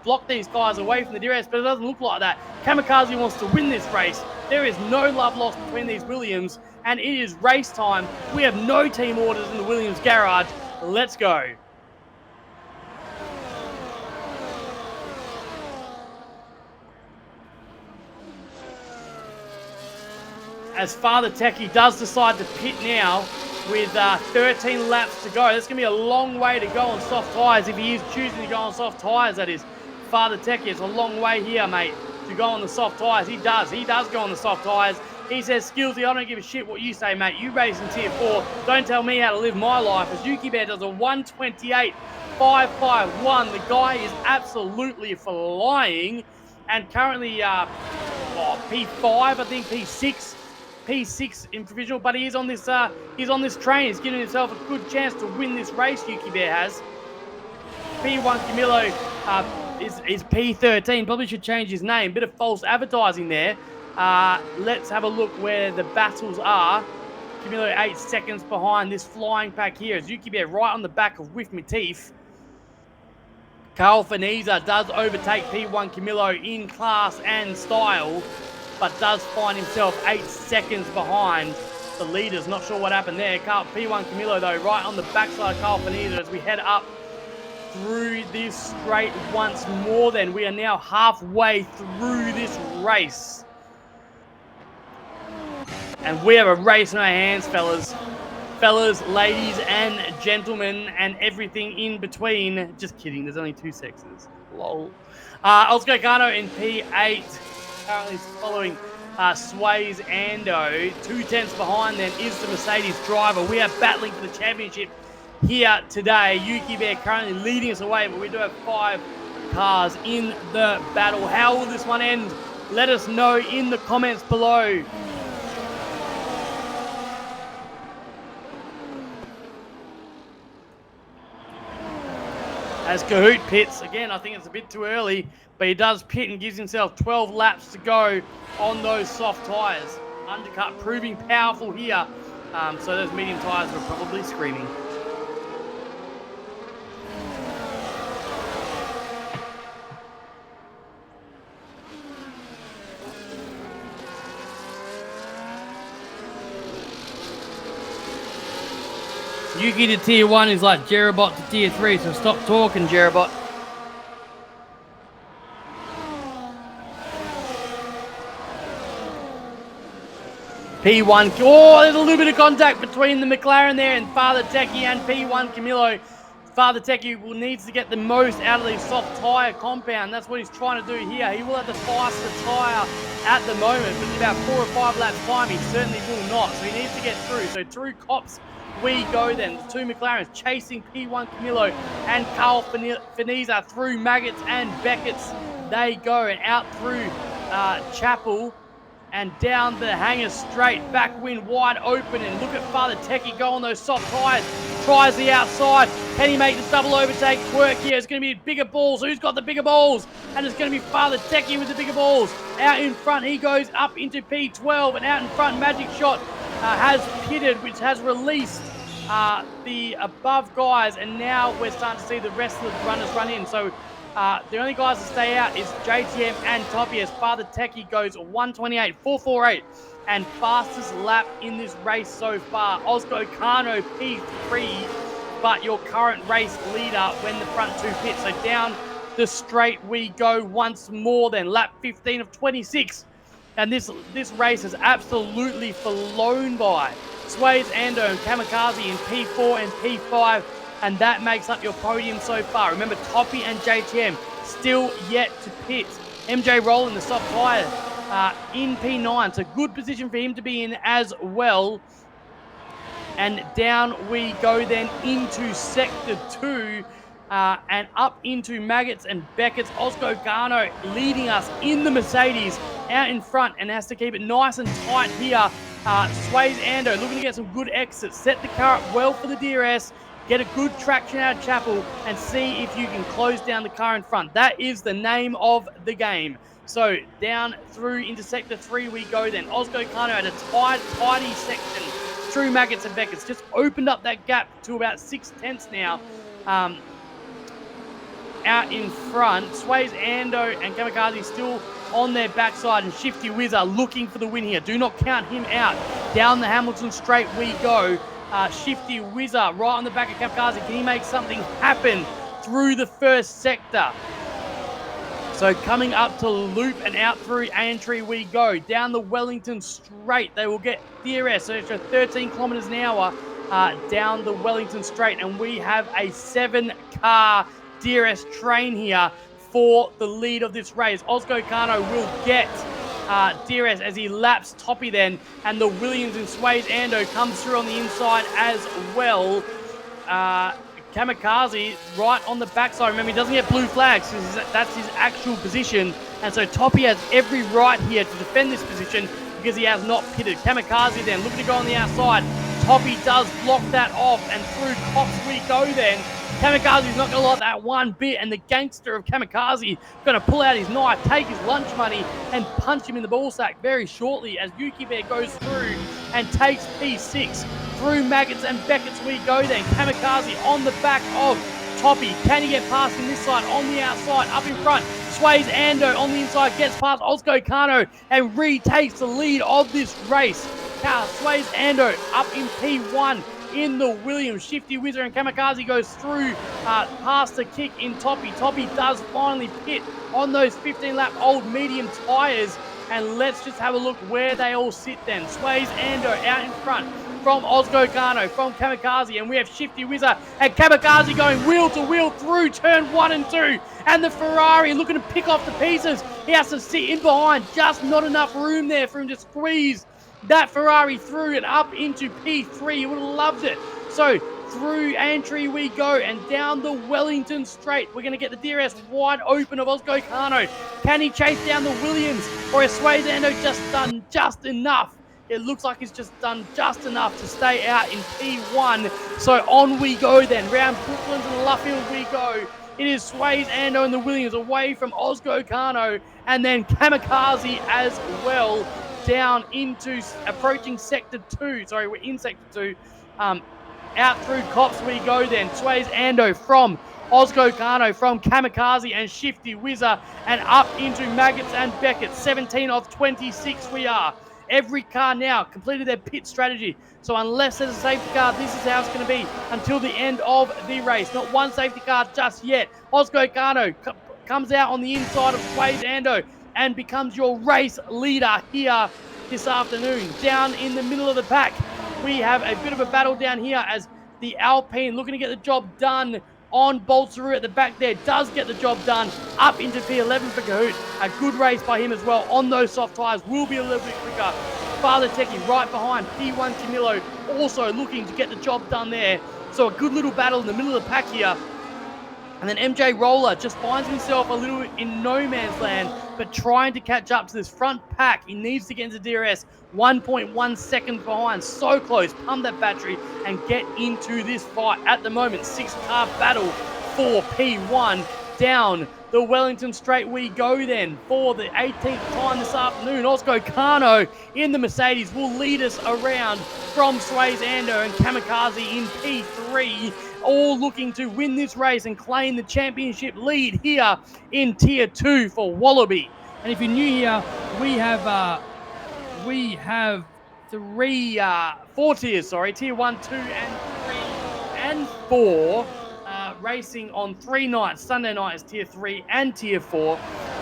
block these guys away from the DRS, but it doesn't look like that. Kamikaze wants to win this race. There is no love lost between these Williams, and it is race time. We have no team orders in the Williams garage. Let's go. As Father Techie does decide to pit now with 13 laps to go. That's going to be a long way to go on soft tyres if he is choosing to go on soft tyres, that is. Father Techie, it's a long way here, mate, to go on the soft tyres. He does go on the soft tyres. He says, Skillsy, I don't give a shit what you say, mate. You race in Tier 4. Don't tell me how to live my life. As Yuki Bear does a 128.551. The guy is absolutely flying. And currently, P5, I think, P6 in provisional, but he's on this train. He's giving himself a good chance to win this race. Yuki Bear has. P1 Camilo is P13. Probably should change his name. Bit of false advertising there. Let's have a look where the battles are. Camilo 8 seconds behind this flying pack here. As Yuki Bear right on the back of With Matif. Carl Faniza does overtake P1 Camillo in class and style, but does find himself 8 seconds behind the leaders. Not sure what happened there. P1 Camillo, though, right on the backside of Carl Faniza as we head up through this straight once more. Then we are now halfway through this race. And we have a race in our hands, fellas. Fellas, ladies, and gentlemen, and everything in between. Just kidding, there's only 2 sexes. Lol. Oscar Cano in P8, currently following Sways Ando. 2 tenths behind them is the Mercedes driver. We are battling for the championship here today. Yuki Bear currently leading us away, but we do have 5 cars in the battle. How will this one end? Let us know in the comments below. As Kahoot pits, again, I think it's a bit too early, but he does pit and gives himself 12 laps to go on those soft tyres. Undercut proving powerful here, so those medium tyres were probably screaming. Yuki to tier 1 is like Jerabot to tier 3, so stop talking, Jerabot. P1, oh, there's a little bit of contact between the McLaren there and Father Techie and P1 Camillo. Father Techie needs to get the most out of the soft tyre compound. That's what he's trying to do here. He will have the faster tyre at the moment, but in about 4 or 5 laps time, he certainly will not. So he needs to get through. So through Cops we go then. The 2 McLarens chasing P1 Camillo and Carl Faniza through Maggots and Beckett's. They go and out through Chapel and down the hanger straight. Back wind wide open, and look at Father Techie go on those soft tyres. Tries the outside. Can he make the double overtake work here? It's going to be bigger balls. Who's got the bigger balls? And it's going to be Father Techie with the bigger balls. Out in front, he goes up into P12, and out in front, Magic Shot has pitted, which has released the above guys, and now we're starting to see the rest of the runners run in. So the only guys to stay out is JTM and Toppy, as Father Techie goes 1:28.448 and fastest lap in this race so far. Osco Kano P3, but your current race leader when the front 2 pit. So down the straight we go once more then. Lap 15 of 26. And this race has absolutely flown by. Sways Ando and Kamikaze in P4 and P5, and that makes up your podium so far. Remember, Toppy and JTM still yet to pit. MJ rolling the soft tyre in P9, so good position for him to be in as well. And down we go then into Sector 2. And up into Maggots and Beckett's. Osco Garno leading us in the Mercedes out in front and has to keep it nice and tight here. Sways Ando looking to get some good exits. Set the car up well for the DRS. Get a good traction out of Chapel and see if you can close down the car in front. That is the name of the game. So down through into Sector 3 we go then. Osco Garno at a tidy section through Maggots and Beckett's. Just opened up that gap to about 6 tenths now. Out in front, Sways Ando and Kamikaze still on their backside, and Shifty Wiz are looking for the win here. Do not count him out. Down the Hamilton straight we go. Shifty Wizard right on the back of Kamikaze. Can he make something happen through the first sector? So coming up to loop and out through Antry we go. Down the Wellington straight, they will get DRS, so extra 13 kilometers an hour down the Wellington straight, and we have a 7-car DRS train here for the lead of this race. Osco Kano will get DRS as he laps Toppy then, and the Williams and Sways Ando comes through on the inside as well. Kamikaze right on the backside. Remember, he doesn't get blue flags because that's his actual position, and so Toppy has every right here to defend this position because he has not pitted. Kamikaze then looking to go on the outside. Toppy does block that off, and through Cox we go then. Kamikaze's not going to like that one bit, and the gangster of Kamikaze going to pull out his knife, take his lunch money, and punch him in the ballsack very shortly as Yuki Bear goes through and takes P6. Through Maggots and Beckett's we go then. Kamikaze on the back of Toppy. Can he get past him this side? On the outside, up in front. Sways Ando on the inside, gets past Ozco Kano and retakes the lead of this race. Sways Ando up in P1 in the Williams. Shifty Wizard and Kamikaze goes through past the kick in Toppy. Toppy does finally pit on those 15-lap old medium tyres. And let's just have a look where they all sit then. Sways Ando out in front from Ozco Kano, from Kamikaze, and we have Shifty Wizard and Kamikaze going wheel to wheel through turn 1 and 2, and the Ferrari looking to pick off the pieces. He has to sit in behind, just not enough room there for him to squeeze that Ferrari through and up into P3. You would have loved it. So through entry we go and down the Wellington straight. We're going to get the DRS wide open of Ozco Kano. Can he chase down the Williams, or is Sways Ando just done just enough? It looks like he's just done just enough to stay out in P1. So on we go then. Round Brooklands and Luffield we go. It is Sways Ando and the Williams away from Ozco Kano, and then Kamikaze as well down into approaching Sector 2. Sorry, we're in Sector 2. Out through Cops we go then. Sways Ando from Ozco Kano, from Kamikaze and Shifty Wizard, and up into Maggots and Beckett. 17 of 26 we are. Every car now completed their pit strategy. So unless there's a safety car, this is how it's going to be until the end of the race. Not one safety car just yet. Ozco Kano comes out on the inside of Sways Ando and becomes your race leader here this afternoon. Down in the middle of the pack, we have a bit of a battle down here as the Alpine looking to get the job done on Boltzeroo at the back there. Does get the job done up into P11 for Kahoot. A good race by him as well on those soft tyres. Will be a little bit quicker. Father Techie right behind P1 Camilo also looking to get the job done there. So a good little battle in the middle of the pack here. And then MJ Roller just finds himself a little in no man's land, but trying to catch up to this front pack. He needs to get into DRS 1.1 seconds behind. So close. Pump that battery and get into this fight. At the moment, 6-car battle for P1. Down the Wellington straight we go then for the 18th time this afternoon. Ozco Kano in the Mercedes will lead us around from Sways Ando and Kamikaze in P3. All looking to win this race and claim the championship lead here in Tier 2 for Wallaby. And if you're new here, we have 4 tiers, Tier 1, 2, and 3, and 4. Racing on 3 nights. Sunday night is Tier 3 and Tier 4.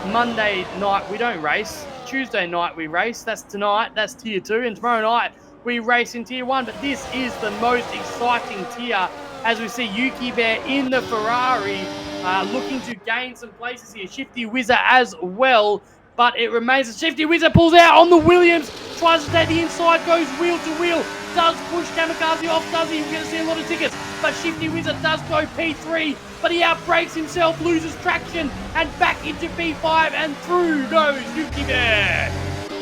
Monday night we don't race. Tuesday night we race. That's tonight. That's Tier 2. And tomorrow night we race in Tier 1. But this is the most exciting tier as we see Yuki Bear in the Ferrari looking to gain some places here. Shifty Wizard as well. But it remains a Shifty Wizard pulls out on the Williams. Tries to take the inside. Goes wheel to wheel. Does push Kamikaze off, does he? We're going to see a lot of tickets. But Shifty Wizard does go P3, but he outbrakes himself, loses traction, and back into P5, and through goes Yuki Bear.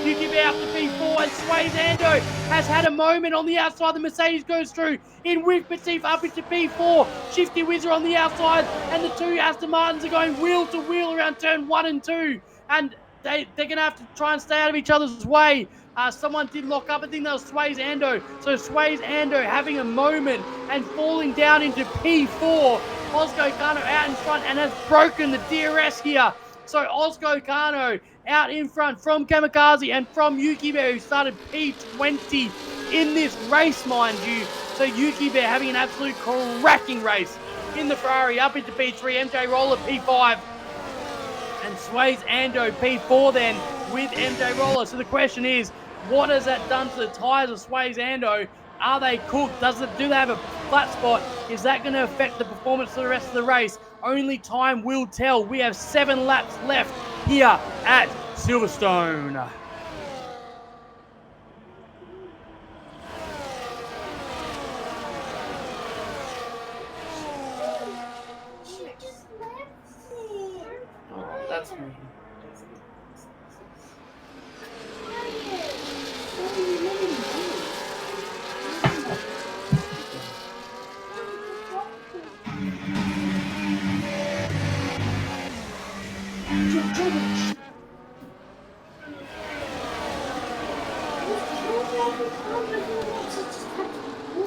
Yuki Bear up to P4, and Sways Ando has had a moment on the outside. The Mercedes goes through in with Patif up into P4. Shifty Wizard on the outside, and the two Aston Martins are going wheel to wheel around turn 1 and 2. And they're going to have to try and stay out of each other's way. Someone did lock up. I think that was Sways Ando. So Sways Ando having a moment and falling down into P4. Ozco Kano out in front and has broken the DRS here. So Ozco Kano out in front from Kamikaze and from Yuki Bear, who started P20 in this race, mind you. So Yuki Bear having an absolute cracking race in the Ferrari up into P3. MJ Roller P5. And Sways Ando P4 then with MJ Roller. So the question is, what has that done to the tyres of Sways Ando? Are they cooked? Do they have a flat spot? Is that going to affect the performance of the rest of the race? Only time will tell. We have 7 laps left here at Silverstone. Oh, that's me.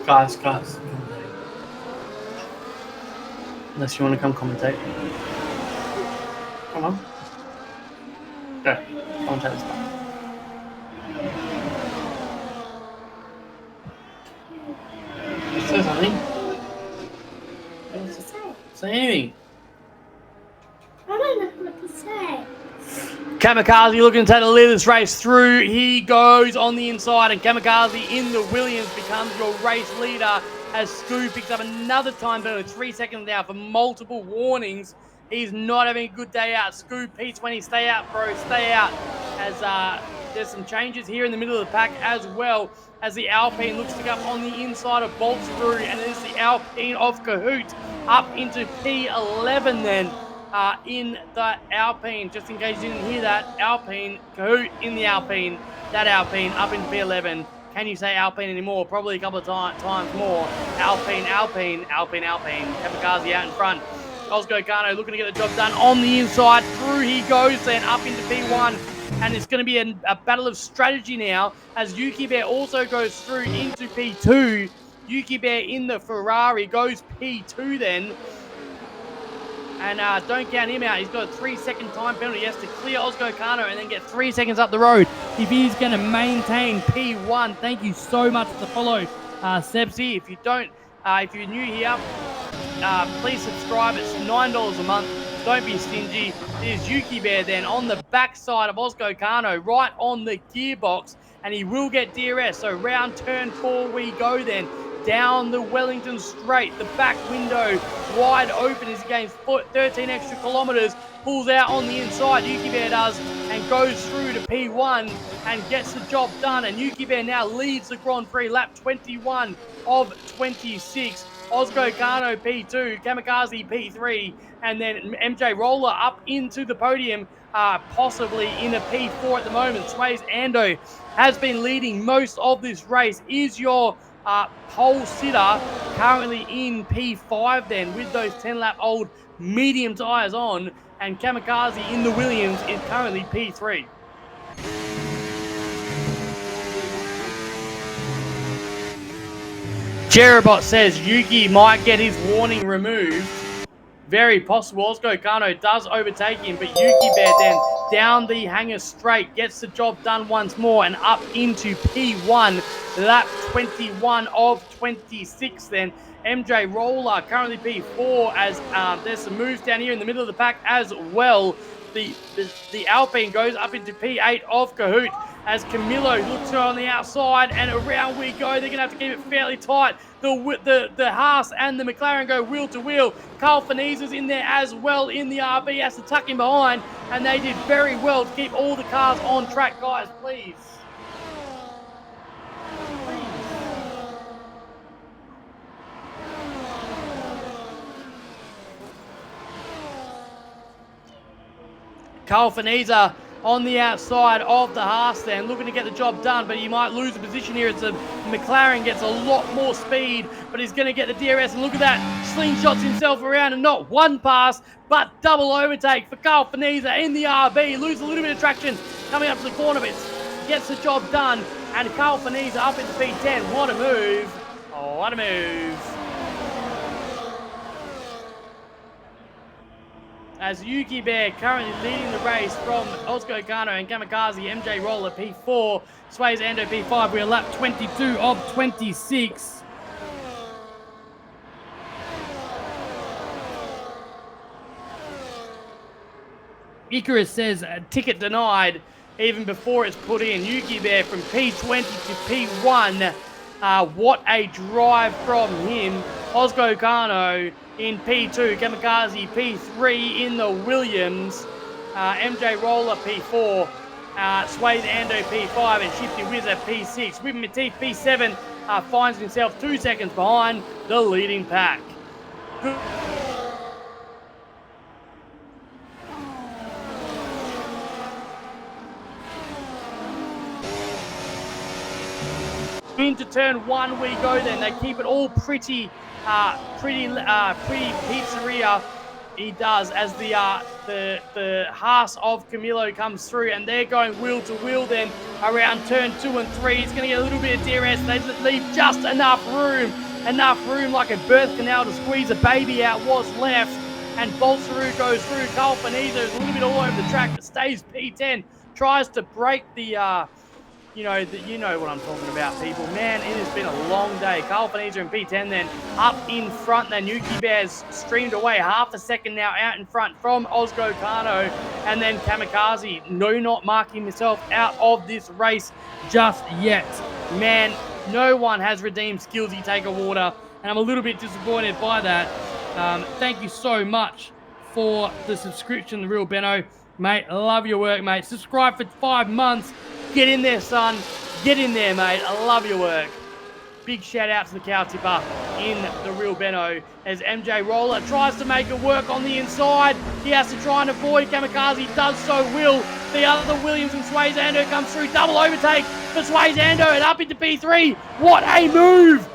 Guys. Unless you want to come commentate. Come on. Go. Commentate this part. Say something. What to say? Say anything. I don't know what to say. Kamikaze looking to take the lead of this race through. He goes on the inside, and Kamikaze in the Williams becomes your race leader as Scoo picks up another time penalty, 3 seconds now for multiple warnings. He's not having a good day out. Scoo P20, stay out, bro, stay out. As there's some changes here in the middle of the pack as well, as the Alpine looks to go up on the inside of Bolts through, and it is the Alpine of Kahoot up into P11 then. In the Alpine, just in case you didn't hear that, Alpine, Kahoot in the Alpine, that Alpine up in P11. Can you say Alpine anymore? Probably a couple of times more. Alpine, Kamikaze out in front. Osgo Kano looking to get the job done on the inside. Through he goes then up into P1. And it's going to be a battle of strategy now as Yuki Bear also goes through into P2. Yuki Bear in the Ferrari goes P2 then. And don't count him out. He's got a 3-second time penalty. He has to clear Osgo Kano and then get 3 seconds up the road if he's going to maintain P1. Thank you so much for the follow, Sebsy. If you don't, if you're new here, please subscribe. It's $9 a month. Don't be stingy. There's Yuki Bear then on the backside of Osgo Kano, right on the gearbox, and he will get DRS. So round turn 4 we go then. Down the Wellington Straight, the back window wide open as he gains 13 extra kilometers, pulls out on the inside, Yuki Bear does, and goes through to P1 and gets the job done. And Yuki Bear now leads the Grand Prix, lap 21 of 26. Osgo Kano P2, Kamikaze P3, and then MJ Roller up into the podium, possibly in a P4 at the moment. Sways Ando has been leading most of this race, is your pole sitter, currently in P5 then with those 10-lap-old medium tyres on, and Kamikaze in the Williams is currently P3. Jerobot says Yuki might get his warning removed. Very possible. Osgo Kano does overtake him, but Yuki Bear then down the hanger straight gets the job done once more and up into P1, lap 21 of 26 then. MJ Roller currently P4 as there's some moves down here in the middle of the pack as well. The Alpine goes up into P8 of Kahoot as Camilo looks on the outside, and around we go. They're going to have to keep it fairly tight. The Haas and the McLaren go wheel to wheel. Carl Fineza's in there as well in the RB, has to tuck him behind, and they did very well to keep all the cars on track, guys, please. Carl Fineza on the outside of the Haas then, looking to get the job done, but he might lose the position here. It's a McLaren gets a lot more speed, but he's going to get the DRS, and look at that, slingshots himself around, and not one pass, but double overtake for Carl Fineza in the RB. Loses a little bit of traction coming up to the corner, but gets the job done, and Carl Fineza up into P10. What a move. Oh, what a move. As Yuki Bear currently leading the race from Osgo Kano and Kamikaze, MJ Roller P4, Sways Ando P5. We're lap 22 of 26. Icarus says ticket denied even before it's put in. Yuki Bear from P20 to P1. What a drive from him. Osgo Kano in P2, Kamikaze P3 in the Williams, MJ Roller P4, Sways Ando P5, and Shifty Wizard P6. Whipping Matif P7 finds himself 2 seconds behind the leading pack. Into turn 1 we go then. They keep it all pretty pizzeria. He does, as the Haas of Camilo comes through, and they're going wheel to wheel then around turn 2 and 3. He's going to get a little bit of DRS. They leave just enough room enough room like a birth canal to squeeze a baby out was left. And Bolsaru goes through. Carl Faniza is a little bit all over the track, but stays P10. Tries to break the, you know what I'm talking about, people. Man, it has been a long day. Carl Faniza in P10 then up in front. Then Yuki Bears streamed away half a second now out in front from Ozgo Kano. And then Kamikaze, not marking himself out of this race just yet. Man, no one has redeemed Skillsy Taker Water, and I'm a little bit disappointed by that. Thank you so much for the subscription, The Real Benno. Mate, I love your work, mate. Subscribe for 5 months. Get in there, son. Get in there, mate. I love your work. Big shout out to the cow tipper in The Real Benno as MJ Roller tries to make it work on the inside. He has to try and avoid Kamikaze. Does so will. The other Williams and Swayze Ando comes through. Double overtake for Swayze Ando and up into P3. What a move!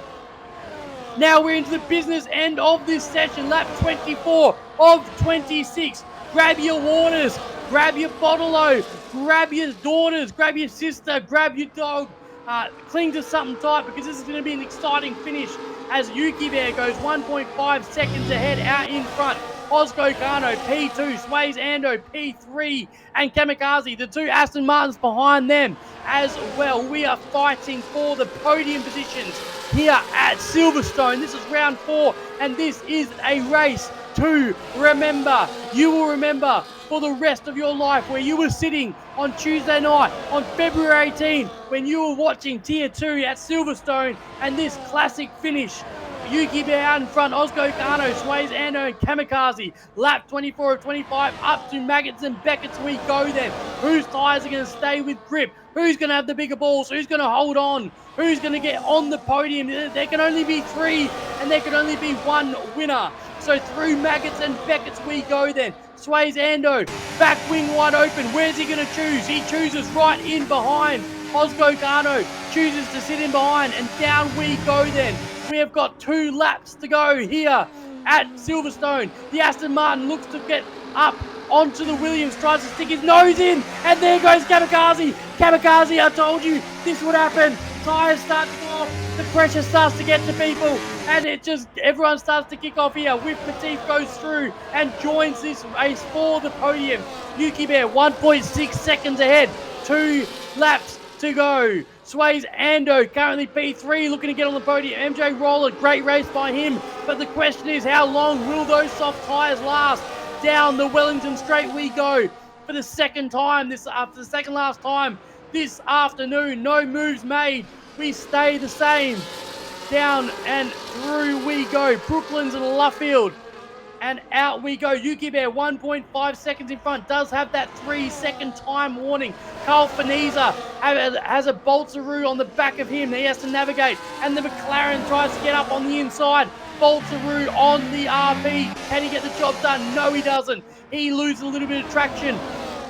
Now we're into the business end of this session. Lap 24 of 26. Grab your waters, grab your bottle-o, grab your daughters, grab your sister, grab your dog. Cling to something tight because this is going to be an exciting finish as Yuki Bear goes 1.5 seconds ahead out in front. Ozgo Kano, P2, Swayze Ando, P3, and Kamikaze, the two Aston Martins behind them as well. We are fighting for the podium positions here at Silverstone. This is round 4, and this is a race to remember. You will remember for the rest of your life where you were sitting on Tuesday night on February 18 when you were watching Tier 2 at Silverstone and this classic finish. Yuki Bear out in front, Ozgo Kano, Swayze Ando, and Kamikaze. Lap 24 of 25, up to Maggots and Beckett's we go then. Whose tyres are going to stay with grip? Who's going to have the bigger balls? Who's going to hold on? Who's going to get on the podium? There can only be 3, and there can only be 1 winner. So through Maggots and Beckett's we go then. Swayze Ando, back wing wide open. Where's he going to choose? He chooses right in behind. Ozgo Kano chooses to sit in behind, and down we go then. We have got 2 laps to go here at Silverstone. The Aston Martin looks to get up onto the Williams, tries to stick his nose in, and there goes Kamikaze. Kamikaze, I told you this would happen. Tyres start to go off, the pressure starts to get to people, and everyone starts to kick off here. With Petit goes through and joins this race for the podium. Yuki Bear 1.6 seconds ahead, 2 laps to go. Swayze Ando currently P3 looking to get on the podium. MJ Roller, great race by him, but the question is how long will those soft tyres last? Down the Wellington Straight we go for the second time, the second last time this afternoon. No moves made. We stay the same. Down and through we go. Brooklands and Luffield. And out we go. Yuki Bear 1.5 seconds in front. Does have that 3-second time warning. Carl Faniza has a Bolsaru on the back of him. He has to navigate. And the McLaren tries to get up on the inside. Bolsaru on the RP. Can he get the job done? No, he doesn't. He loses a little bit of traction.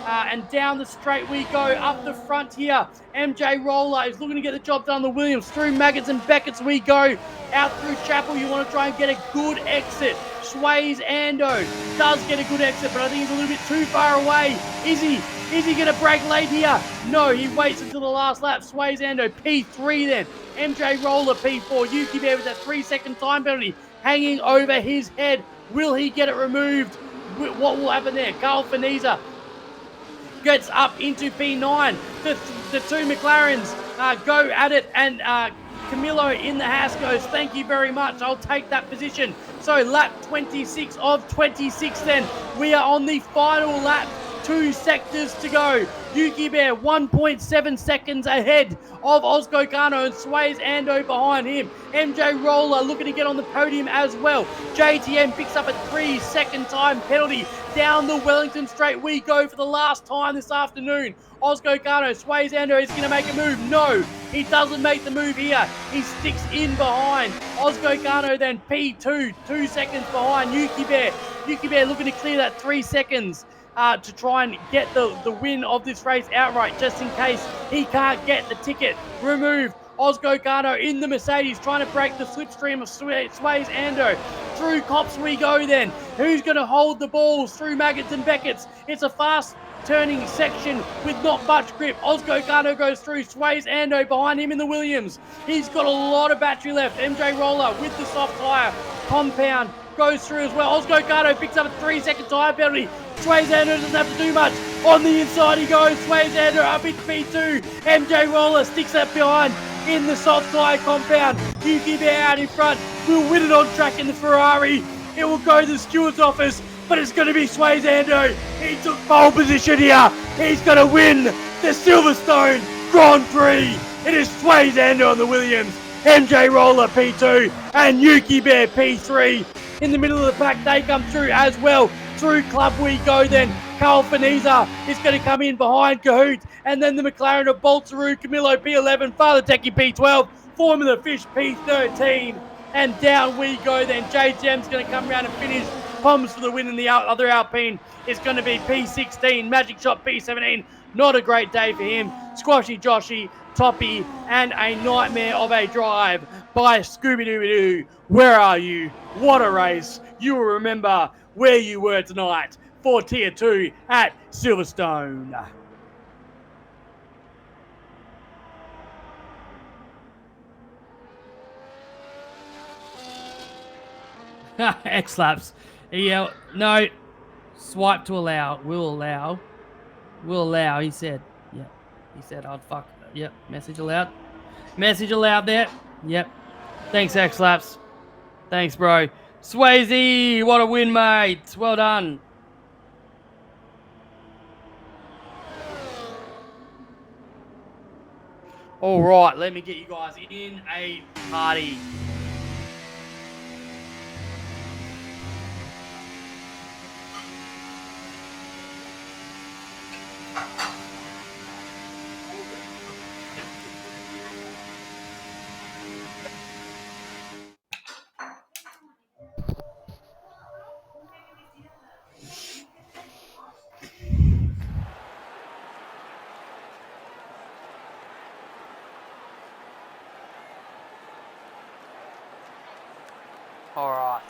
And down the straight we go. Up the front here. MJ Roller is looking to get the job done on the Williams. Through Maggots and Beckett's we go. Out through Chapel. You want to try and get a good exit. Swayze Ando does get a good exit, but I think he's a little bit too far away. Is he going to break late here? No, he waits until the last lap. Swayze Ando P3 then. MJ Roller P4. Yuki Bear with that 3-second time penalty hanging over his head. Will he get it removed? What will happen there? Carl Faniza gets up into P9. The 2 McLarens go at it, and Camilo in the house goes, thank you very much, I'll take that position. So lap 26 of 26 then. We are on the final lap. 2 sectors to go. Yuki Bear 1.7 seconds ahead of Ozgo Kano and Swayze Ando behind him. MJ Roller looking to get on the podium as well. JTM picks up a 3-second time penalty. Down the Wellington Straight we go for the last time this afternoon. Ozgo Kano, Swayze Ando is going to make a move. No, he doesn't make the move here. He sticks in behind. Ozgo Kano then P2, 2 seconds behind Yuki Bear. Yuki Bear looking to clear that 3 seconds. To try and get the win of this race outright, just in case he can't get the ticket removed. Ozgo Kano in the Mercedes trying to break the slipstream of Swayze Ando. Through Cops we go then. Who's going to hold the balls through Maggots and Beckett's? It's a fast turning section with not much grip. Ozgo Gano goes through, sways Ando behind him in the Williams. He's got a lot of battery left. MJ Roller with the soft tyre. Compound goes through as well. Ozgo Gano picks up a 3-second tyre penalty. Sways Ando doesn't have to do much. On the inside he goes. Sways Ando up into P2. MJ Roller sticks that behind in the soft tyre Compound. Yuki Bear out in front. Will win it on track in the Ferrari. It will go to the steward's office, but it's going to be Sways Ando. He took pole position here. He's going to win the Silverstone Grand Prix. It is Sways Ando on the Williams, MJ Roller P2, and Yuki Bear P3. In the middle of the pack, they come through as well. Through Club we go then. Carl Faniza is going to come in behind Kahoot, and then the McLaren of Boltaru, Camillo P11, Father Techie P12, Formula Fish P13. And down we go then. JGM's going to come around and finish. Poms for the win in the other Alpine. It's going to be P16. Magic Shot P17. Not a great day for him. Squashy Joshy, Toppy, and a nightmare of a drive by Scooby-Doo. Where are you? What a race. You will remember where you were tonight for Tier 2 at Silverstone. X-Laps. Yeah, no. Swipe to allow. Will allow. Will allow, he said. Yeah. He said, I'd fuck. Yep. Message allowed. Message allowed there. Yep. Thanks, X-Laps. Thanks, bro. Swayze, what a win, mate. Well done. All right, let me get you guys in a party. All right.